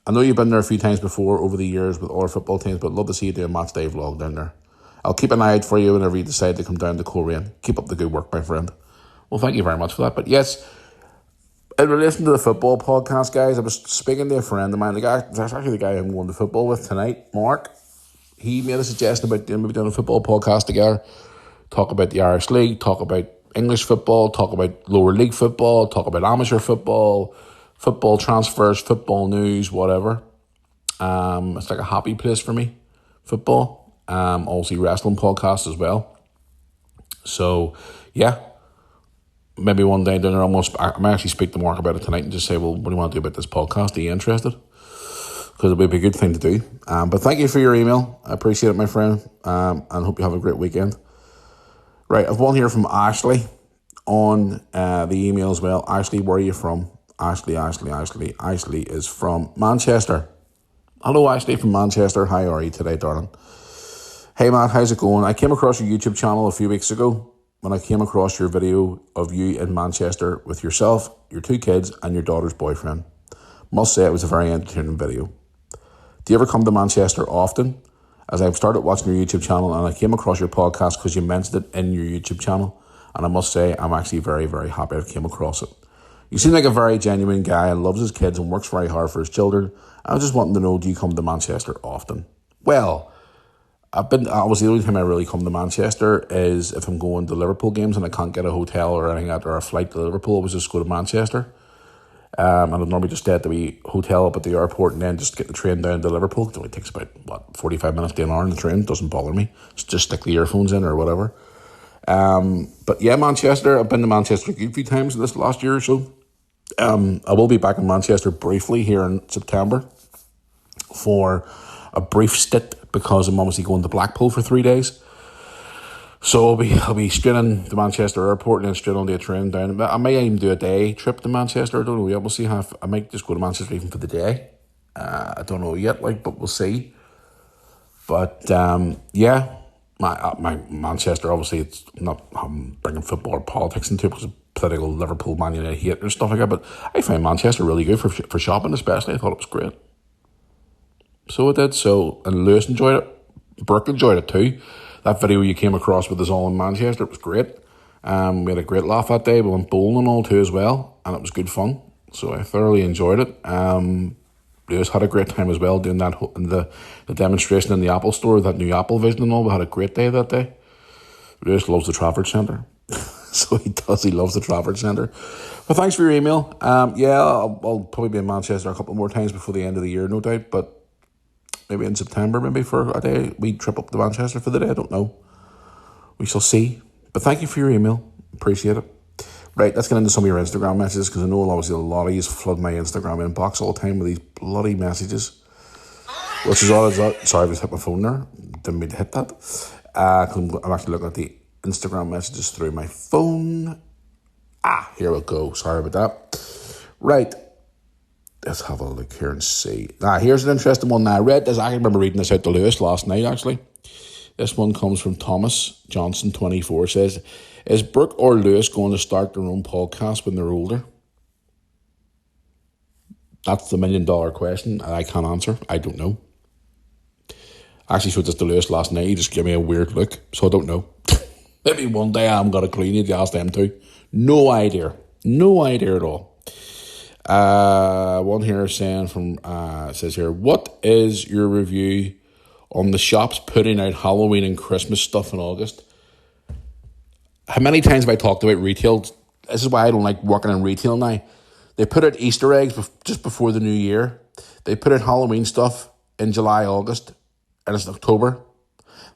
[SPEAKER 1] I know you've been there a few times before over the years with other football teams, but I'd love to see you do a match day vlog down there. I'll keep an eye out for you whenever you decide to come down to Coleraine. Keep up the good work, my friend. Well, thank you very much for that. But yes, in relation to the football podcast, guys, I was speaking to a friend of mine. That's actually the guy I'm going to football with tonight, Mark. He made a suggestion about maybe doing a football podcast together. Talk about the Irish League, talk about English football, talk about lower league football, talk about amateur football, football transfers, football news, whatever. It's like a happy place for me, football. Also wrestling podcast as well. So, yeah. Maybe one day down there, I might actually speak to Mark about it tonight and just say, well, what do you want to do about this podcast? Are you interested? Because it would be a good thing to do. But thank you for your email. I appreciate it, my friend. And hope you have a great weekend. Right, I've one here from Ashley on the email as well. Ashley, where are you from? Ashley. Ashley is from Manchester. Hello, Ashley from Manchester. How are you today, darling? Hey, Matt, how's it going? I came across your YouTube channel a few weeks ago when I came across your video of you in Manchester with yourself, your two kids, and your daughter's boyfriend. Must say it was a very entertaining video. Do you ever come to Manchester often? As I've started watching your YouTube channel, and I came across your podcast because you mentioned it in your YouTube channel, and I must say I'm actually very, very happy I came across it. You seem like a very genuine guy and loves his kids and works very hard for his children. I was just wanting to know, do you come to Manchester often? Well, obviously the only time I really come to Manchester is if I'm going to Liverpool games and I can't get a hotel or anything or a flight to Liverpool. I was just go to Manchester. And I'd normally just stay at the wee hotel up at the airport and then just get the train down to Liverpool. It only takes about 45 minutes to an hour on the train. It doesn't bother me. Just stick the earphones in or whatever. But yeah, Manchester. I've been to Manchester a few times in this last year or so. I will be back in Manchester briefly here in September for a brief stint because I'm obviously going to Blackpool for 3 days. So I'll be straight in to Manchester Airport and then straight on the train down. I may even do a day trip to Manchester. I don't know yet. We'll see I might just go to Manchester even for the day. I don't know yet, but we'll see. But yeah, my Manchester, obviously, it's not bringing football or politics into it because of political Liverpool, Man United hate and stuff like that. But I find Manchester really good for shopping, especially. I thought it was great. So it did. And Lewis enjoyed it. Burke enjoyed it too. That video you came across with us all in Manchester, it was great. We had a great laugh that day. We went bowling and all too as well, and it was good fun. So I thoroughly enjoyed it. Lewis had a great time as well doing that the demonstration in the Apple store, that new Apple Vision and all. We had a great day that day. Lewis loves the Trafford Centre. So he does. He loves the Trafford Centre. Well, thanks for your email. Yeah, I'll probably be in Manchester a couple more times before the end of the year, no doubt. But maybe in September, maybe for a day, we trip up to Manchester for the day. I don't know. We shall see. But thank you for your email. Appreciate it. Right, let's get into some of your Instagram messages, because I know obviously a lot of you flood my Instagram inbox all the time with these bloody messages. Which is all it's up. Sorry, I just hit my phone there. Didn't mean to hit that. 'Cause I'm actually looking at the Instagram messages through my phone. Here we go. Sorry about that. Right. Let's have a look here and see. Here's an interesting one now. I read this. I remember reading this out to Lewis last night, actually. This one comes from Thomas Johnson, 24. Says, is Brooke or Lewis going to start their own podcast when they're older? That's the $1 million question. I can't answer. I don't know. I actually showed this to Lewis last night. He just gave me a weird look, so I don't know. Maybe one day I'm going to clean it. Ask them too. No idea. No idea at all. One here saying says here, what is your review on the shops putting out Halloween and Christmas stuff in August? How many times have I talked about retail? This is why I don't like working in retail now. They put out Easter eggs just before the new year. They put out Halloween stuff in July, August, and it's October.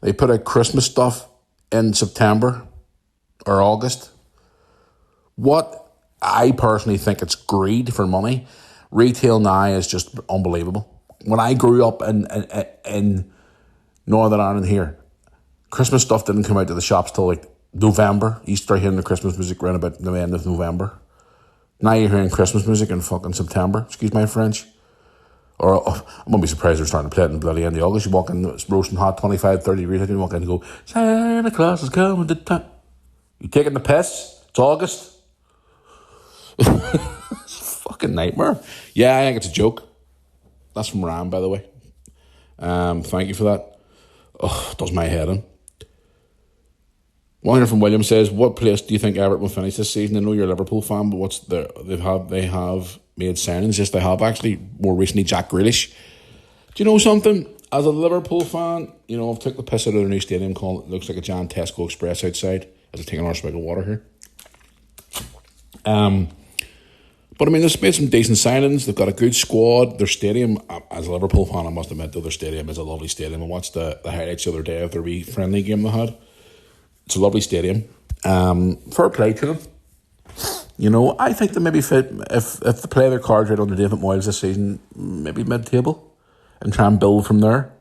[SPEAKER 1] They put out Christmas stuff in September or August. What I personally think it's greed for money. Retail now is just unbelievable. When I grew up in Northern Ireland here, Christmas stuff didn't come out to the shops till like November. You start hearing the Christmas music around about the end of November. Now you're hearing Christmas music in fucking September. Excuse my French. Or I'm going to be surprised they're starting to play it in bloody end of August. You walk in, it's roasting hot, 25, 30 degrees. You walk in and go, Santa Claus is coming to town. You taking the piss? It's August. It's a fucking nightmare. Yeah, I think it's a joke. That's from Ram, by the way. Thank you for that. It does my head in. One here from William says, what place do you think Everton will finish this season? I know you're a Liverpool fan, but they have made signings. Yes, they have actually. More recently, Jack Grealish. Do you know something? As a Liverpool fan, I've took the piss out of their new stadium called, it looks like a Jan Tesco Express outside, as I take another swig of water here. But I mean, they've made some decent signings. They've got a good squad. Their stadium, as a Liverpool fan, I must admit, their stadium is a lovely stadium. I watched the highlights the other day of their wee friendly game they had. It's a lovely stadium. Fair play to them. I think they maybe fit, if they play their cards right under David Moyes this season, maybe mid-table and try and build from there.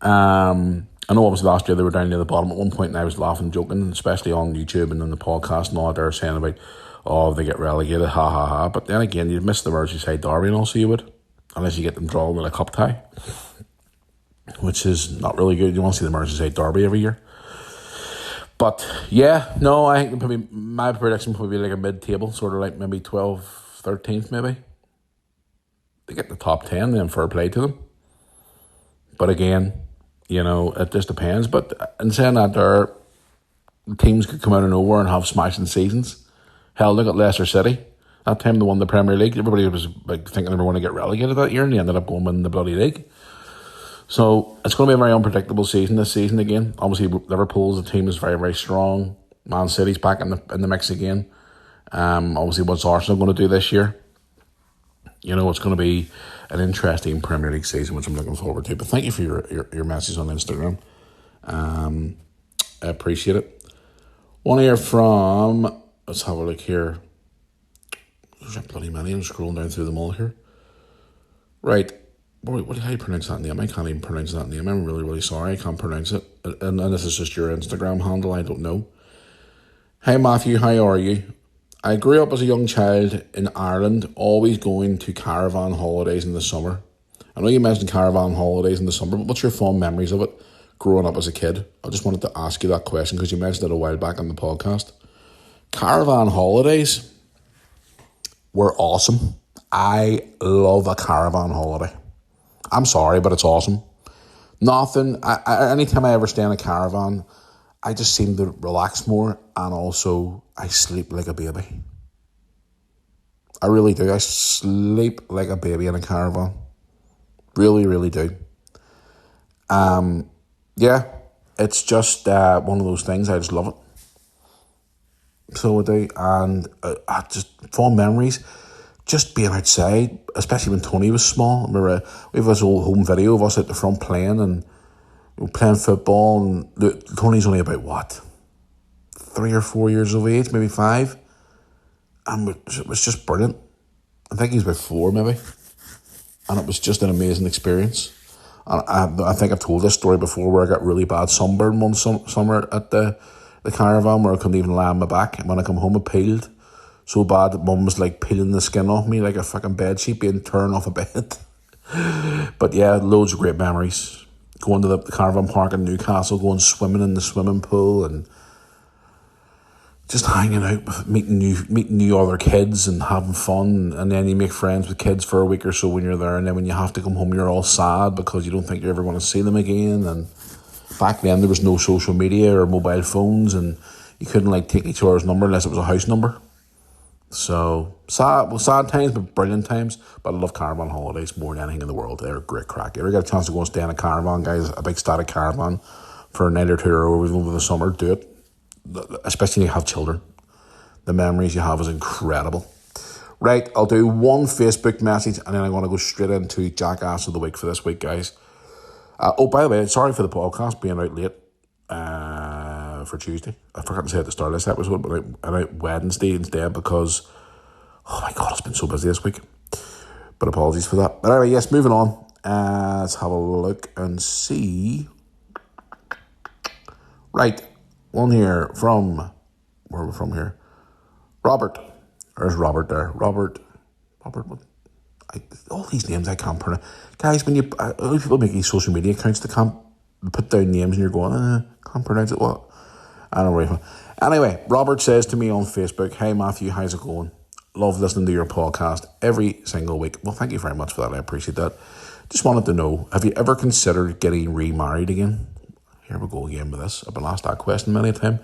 [SPEAKER 1] I know obviously last year they were down near the bottom at one point, and I was laughing, joking, especially on YouTube and on the podcast and all that. They're saying about, they get relegated, ha ha ha. But then again, you'd miss the Merseyside derby and also you would, unless you get them drawn with a cup tie, which is not really good. You want to see the Merseyside derby every year. But yeah, no, I think probably my prediction would be like a mid-table, sort of like maybe 12th, 13th maybe. They get the top 10, then fair play to them. But again, it just depends. But in saying that, their teams could come out of nowhere and have smashing seasons. Hell, look at Leicester City. That time they won the Premier League. Everybody was like thinking they were going to get relegated that year, and they ended up going winning the bloody league. So it's going to be a very unpredictable season this season again. Obviously, Liverpool's the team is very, very strong. Man City's back in the mix again. Obviously, what's Arsenal going to do this year? It's going to be an interesting Premier League season, which I'm looking forward to. But thank you for your messages on Instagram. I appreciate it. One here from, let's have a look here. There's a bloody many. I'm scrolling down through them all here. Right. How do you pronounce that name? I can't even pronounce that name. I'm really, really sorry. I can't pronounce it. And this is just your Instagram handle. I don't know. Hi, Matthew. How are you? I grew up as a young child in Ireland, always going to caravan holidays in the summer. I know you mentioned caravan holidays in the summer, but what's your fond memories of it growing up as a kid? I just wanted to ask you that question because you mentioned it a while back on the podcast. Caravan holidays were awesome. I love a caravan holiday. I'm sorry, but it's awesome. Anytime I ever stay in a caravan, I just seem to relax more, and also I sleep like a baby. I really do. I sleep like a baby in a caravan. Really, really do. Yeah, it's just one of those things. I just love it. So I do, and I just fond memories. Just being outside, especially when Tony was small. We have this old home video of us at the front playing and playing football. And Tony's only about 3 or 4 years of age, maybe 5. and it was just brilliant. I think he was about 4 maybe, and it was just an amazing experience. And I think I've told this story before where I got really bad sunburn one summer at the caravan where I couldn't even lie on my back, and when I come home it peeled so bad that Mum was like peeling the skin off me like a fucking bed sheet being torn off a bed. But yeah, loads of great memories. Going to the caravan park in Newcastle, going swimming in the swimming pool, and just hanging out, meeting new other kids and having fun. And then you make friends with kids for a week or so when you're there, and then when you have to come home you're all sad because you don't think you're ever going to see them again. And back then there was no social media or mobile phones, and you couldn't like take each other's number unless it was a house number. So sad times, but brilliant times. But I love caravan holidays more than anything in the world. They're great crack. If you ever get a chance to go and stay in a caravan, guys, a big static caravan for a night or two or over the summer, do it. Especially when you have children. The memories you have is incredible. Right, I'll do one Facebook message and then I'm going to go straight into Jackass of the Week for this week, guys. By the way, sorry for the podcast being out late for Tuesday. I forgot to say at the start of this episode, but I'm out Wednesday instead because, oh my God, it's been so busy this week. But apologies for that. But anyway, yes, moving on. Let's have a look and see. Right, one here from, where are we from here? Robert. There's Robert there. Robert, what? All these names I can't pronounce. Guys, when people make these social media accounts, they can't put down names and you're going, can't pronounce it, what? I don't know. Anyway, Robert says to me on Facebook, "Hey Matthew, how's it going? Love listening to your podcast every single week." Well, thank you very much for that. I appreciate that. Just wanted to know, have you ever considered getting remarried again? Here we go again with this. I've been asked that question many a time.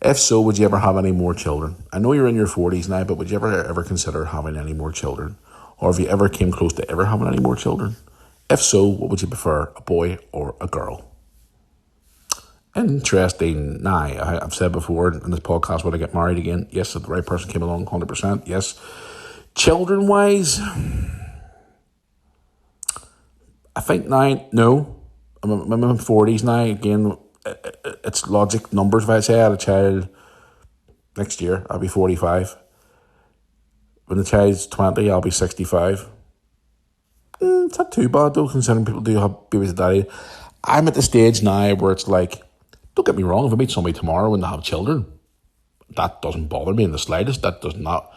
[SPEAKER 1] If so, would you ever have any more children? I know you're in your 40s now, but would you ever consider having any more children? Or have you ever came close to ever having any more children? If so, what would you prefer, a boy or a girl? Interesting. Now, I've said before in this podcast, would I get married again? Yes, if the right person came along, 100%. Yes. Children-wise, I think now, no. I'm in my 40s now. Again, it's logic numbers. If I say I had a child next year, I'll be 45. When the child's 20, I'll be 65. It's not too bad though, considering people do have babies at that age. I'm at the stage now where it's like, don't get me wrong, if I meet somebody tomorrow and they have children, that doesn't bother me in the slightest. That does not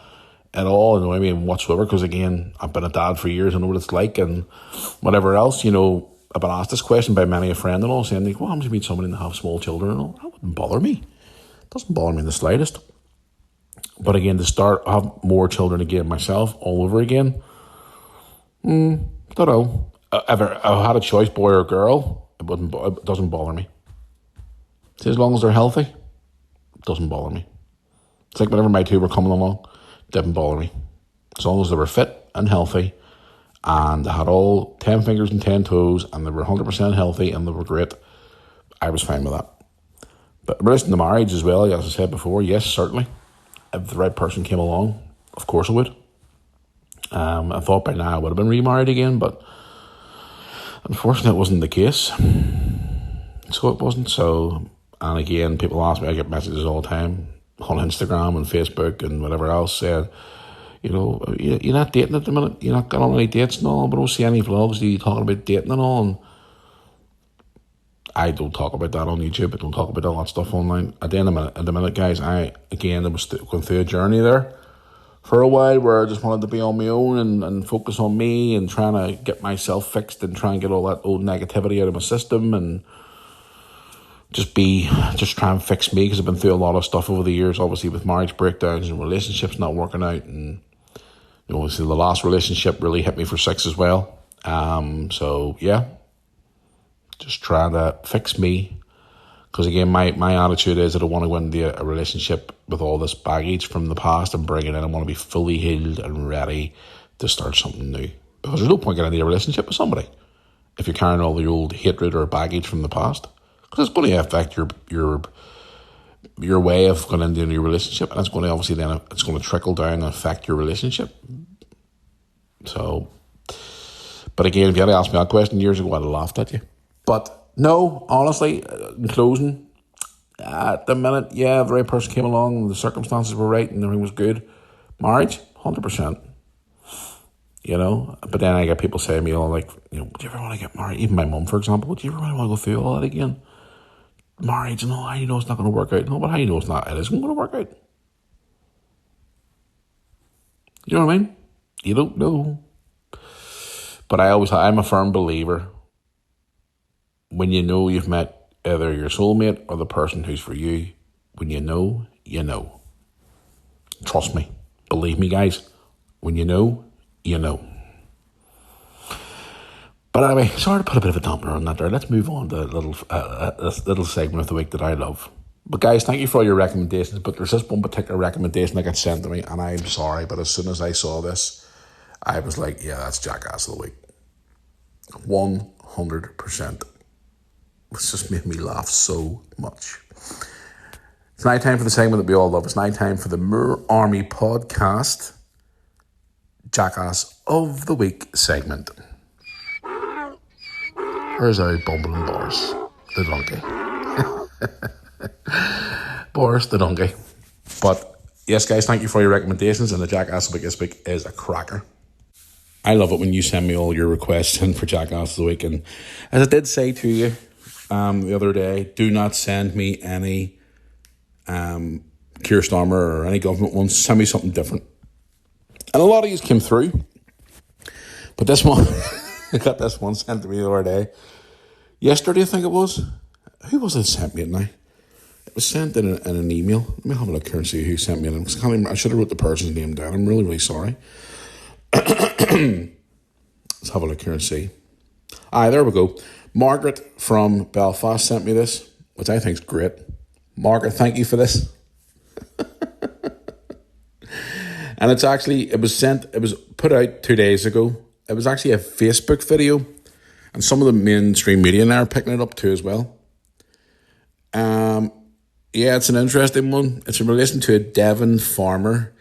[SPEAKER 1] at all annoy me whatsoever, because again, I've been a dad for years, I know what it's like, and whatever else, I've been asked this question by many a friend and all, saying, like, well, I'm going to meet somebody and they have small children and all. That wouldn't bother me. It doesn't bother me in the slightest. But again, to start, have more children again myself, all over again, don't know. If I had a choice, boy or girl, it doesn't bother me. See, as long as they're healthy, it doesn't bother me. It's like whenever my two were coming along, it didn't bother me. As long as they were fit and healthy, and they had all 10 fingers and 10 toes, and they were 100% healthy, and they were great, I was fine with that. But in relation to marriage as well, as I said before, yes, certainly. If the right person came along, of course I would. I thought by now I would have been remarried again, but unfortunately it wasn't the case. So it wasn't. So, and again, people ask me, I get messages all the time on Instagram and Facebook and whatever else saying, you're not dating at the minute, you're not going on any dates and all, but I don't see any vlogs of you talking about dating and all. And I don't talk about that on YouTube. I don't talk about all that stuff online. At the minute, guys, I was going through a journey there for a while where I just wanted to be on my own and focus on me and trying to get myself fixed and try and get all that old negativity out of my system and just try and fix me, because I've been through a lot of stuff over the years, obviously with marriage breakdowns and relationships not working out, and obviously the last relationship really hit me for 6 as well. So yeah, just trying to fix me, because again, my attitude is that I want to go into a relationship with all this baggage from the past and bring it in. I want to be fully healed and ready to start something new, because there's no point getting into a relationship with somebody if you're carrying all the old hatred or baggage from the past, because it's going to affect your way of going into a new relationship, and it's going to obviously then it's going to trickle down and affect your relationship. So, but again, if you had asked me that question years ago, I'd have laughed at you. But no, honestly, in closing, at the minute, yeah, the right person came along, the circumstances were right and everything was good, Marriage, 100%. You know, but then I get people saying to me, all like, you know, would you ever want to get married? Even my mum, for example, would you ever want to go through all that again? Marriage and all, how you know it's not going to work out? No, but how you know it isn't going to work out? You know what I mean? You don't know. But I'm a firm believer, when you know you've met either your soulmate or the person who's for you, when you know, you know. Trust me. Believe me, guys. When you know, you know. But anyway, sorry to put a bit of a dampener on that there. Let's move on to this little segment of the week that I love. But guys, thank you for all your recommendations. But there's this one particular recommendation that got sent to me, and I'm sorry, but as soon as I saw this, I was like, yeah, that's Jackass of the Week. 100%. It's just made me laugh so much. It's night time for the segment that we all love. It's night time for the Moore Army Podcast Jackass of the Week segment. Where's our bumbling Boris the donkey? Boris the donkey. But yes, guys, thank you for your recommendations, and the Jackass of the Week this week is a cracker. I love it when you send me all your requests in for Jackass of the Week, and as I did say to you the other day, do not send me any Keir Starmer or any government ones. Send me something different. And a lot of these came through, but this one, I got this one sent to me the other day. Yesterday, I think it was. Who was it that sent me it now? It was sent in an email. Let me have a look here and see who sent me it. I should have wrote the person's name down. I'm really, really sorry. Let's have a look here and see. There we go. Margaret from Belfast sent me this, which I think is great. Margaret, thank you for this. And it was put out 2 days ago. It was actually a Facebook video, and some of the mainstream media now are picking it up too as well. Yeah, it's an interesting one. It's in relation to a Devon farmer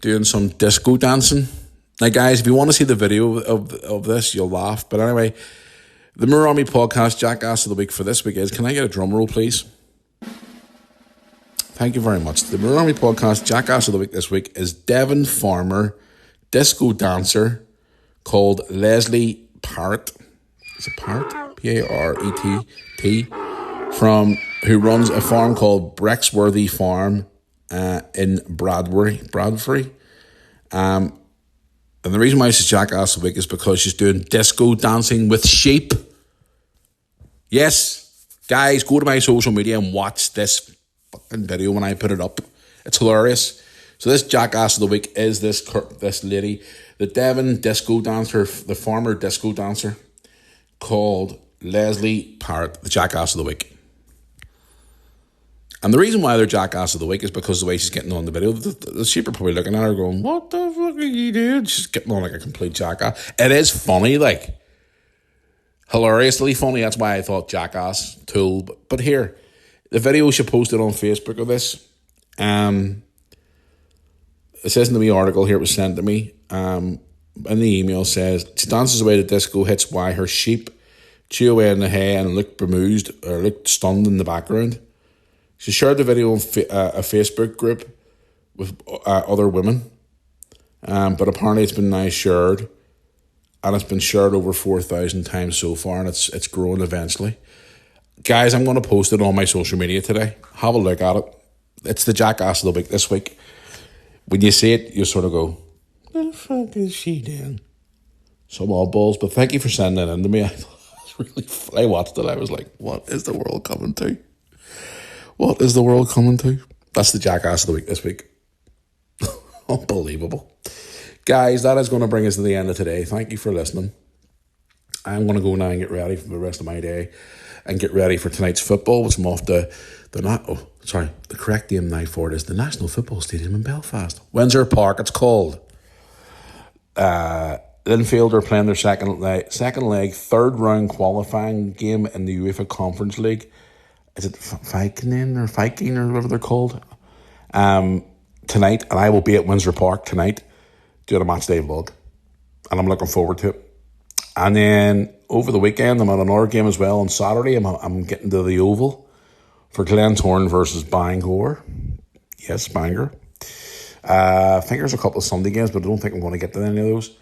[SPEAKER 1] doing some disco dancing. Now, guys, if you want to see the video of this, you'll laugh. But anyway, the Moore Army Podcast Jackass of the Week for this week is, can I get a drum roll, please? Thank you very much. The Moore Army Podcast Jackass of the Week this week is Devon farmer disco dancer called Leslie Parrott. Is it Parrott? P-A-R-E-T-T. Who runs a farm called Brexworthy Farm in Bradbury. And the reason why she's Jackass of the Week is because she's doing disco dancing with sheep. Yes, guys, go to my social media and watch this fucking video when I put it up. It's hilarious. So this Jackass of the Week is this lady, the Devon disco dancer, the farmer disco dancer, called Leslie Parrott, the Jackass of the Week. And the reason why they're Jackass of the Week is because the way she's getting on the video, the sheep are probably looking at her going, what the fuck are you doing? She's getting on like a complete jackass. It is funny, like, hilariously funny. That's why I thought Jackass tool. But here, the video she posted on Facebook of this, it says in the wee article here, it was sent to me, and the email says, she dances away to disco hits while her sheep chew away in the hay and look bemused or look stunned in the background. She shared the video on a Facebook group with other women, but apparently it's been now shared, and it's been shared over 4,000 times so far, and it's growing eventually. Guys, I'm going to post it on my social media today. Have a look at it. It's the Jackass of the Week this week. When you see it, you sort of go, what the fuck is she doing? Some oddballs, but thank you for sending it in to me. I watched it, I was like, what is the world coming to? What is the world coming to? That's the Jackass of the Week this week. Unbelievable. Guys, that is going to bring us to the end of today. Thank you for listening. I'm going to go now and get ready for the rest of my day and get ready for tonight's football, which I'm off to the correct name now for it is the National Football Stadium in Belfast. Windsor Park, it's called. Linfield are playing their second leg, third round qualifying game in the UEFA Conference League. Is it Viking or whatever they're called? Tonight, and I will be at Windsor Park tonight doing a match day vlog, and I'm looking forward to it. And then over the weekend, I'm at another game as well on Saturday. I'm getting to the Oval for Glentoran versus Bangor. Yes, Bangor. I think there's a couple of Sunday games, but I don't think I'm going to get to any of those.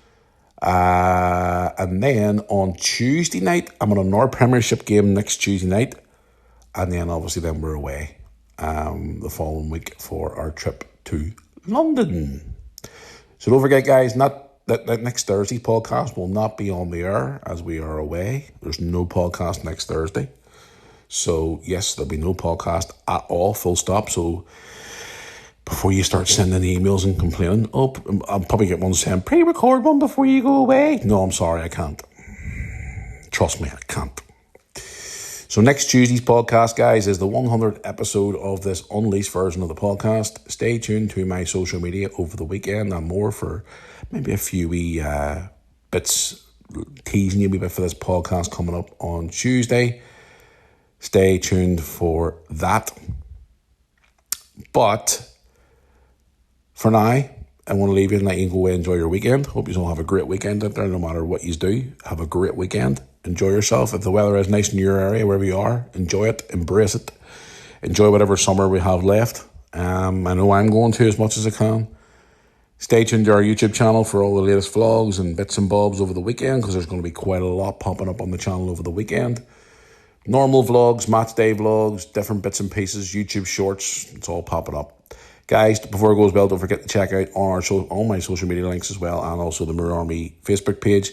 [SPEAKER 1] And then on Tuesday night, I'm on another Premiership game next Tuesday night. And then obviously then we're away the following week for our trip to London. So don't forget, guys, that next Thursday podcast will not be on the air as we are away. There's no podcast next Thursday. So yes, there'll be no podcast at all, full stop. So before you start sending emails and complaining, I'll probably get one saying, pre-record one before you go away. No, I'm sorry, I can't. Trust me, I can't. So next Tuesday's podcast, guys, is the 100th episode of this unleashed version of the podcast. Stay tuned to my social media over the weekend and more for maybe a few wee bits, teasing you a wee bit for this podcast coming up on Tuesday. Stay tuned for that. But for now, I want to leave you and let you go away and enjoy your weekend. Hope you all have a great weekend out there, no matter what you do. Have a great weekend. Enjoy yourself. If the weather is nice in your area, wherever you are, enjoy it, embrace it. Enjoy whatever summer we have left. I know I'm going to as much as I can. Stay tuned to our YouTube channel for all the latest vlogs and bits and bobs over the weekend, because there's going to be quite a lot popping up on the channel over the weekend. Normal vlogs, match day vlogs, different bits and pieces, YouTube shorts, it's all popping up. Guys, before it goes well, don't forget to check out all my social media links as well, and also the Mirror Army Facebook page.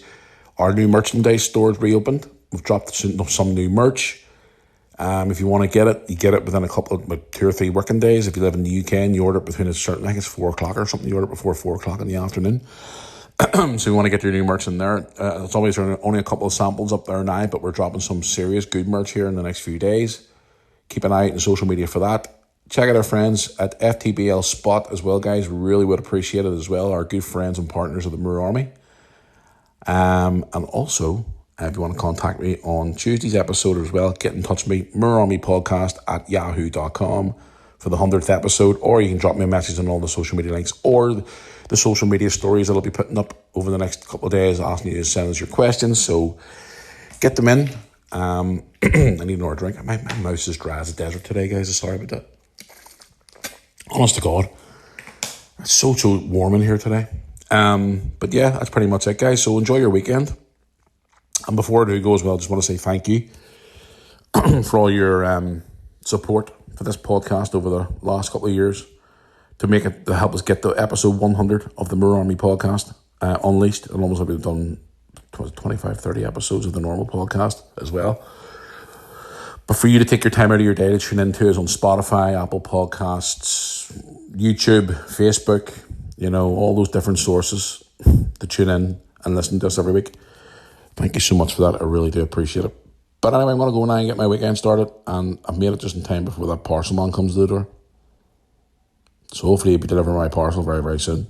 [SPEAKER 1] Our new merchandise store is reopened. We've dropped some new merch. If you want to get it, you get it within a couple of 2 or 3 working days. If you live in the UK and you order it between a certain, I think it's 4 o'clock or something, you order it before 4 o'clock in the afternoon. So you want to get your new merch in there. It's always only a couple of samples up there now, but we're dropping some serious good merch here in the next few days. Keep an eye out on social media for that. Check out our friends at FTBL Spot as well, guys. Really would appreciate it as well. Our good friends and partners of the Mirror Army. And also, if you want to contact me on Tuesday's episode as well, get in touch with me, mirrorarmypodcast@yahoo.com for the 100th episode, or you can drop me a message on all the social media links or the social media stories that I'll be putting up over the next couple of days, asking you to send us your questions. So get them in. I need another drink. My mouth is dry as a desert today, guys. Sorry about that. Honest to God, it's so warm in here today. But yeah, that's pretty much it, guys. So enjoy your weekend. And before I do go as well, I just want to say thank you for all your support for this podcast over the last couple of years to help us get the episode 100 of the Mirror Army podcast unleashed. And almost we've done 25, 30 episodes of the normal podcast as well. But for you to take your time out of your day to tune into us on Spotify, Apple Podcasts, YouTube, Facebook, all those different sources to tune in and listen to us every week. Thank you so much for that. I really do appreciate it. But anyway, I'm going to go now and get my weekend started, and I've made it just in time before that parcel man comes to the door. So hopefully he'll be delivering my parcel very, very soon.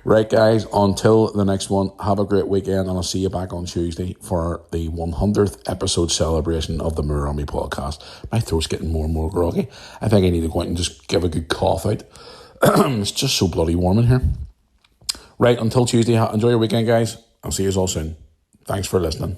[SPEAKER 1] Right, guys, until the next one, have a great weekend, and I'll see you back on Tuesday for the 100th episode celebration of the Mirror Army podcast. My throat's getting more and more groggy. I think I need to go out and just give a good cough out. It's just so bloody warm in here. Right, until Tuesday, enjoy your weekend, guys. I'll see you all soon. Thanks for listening.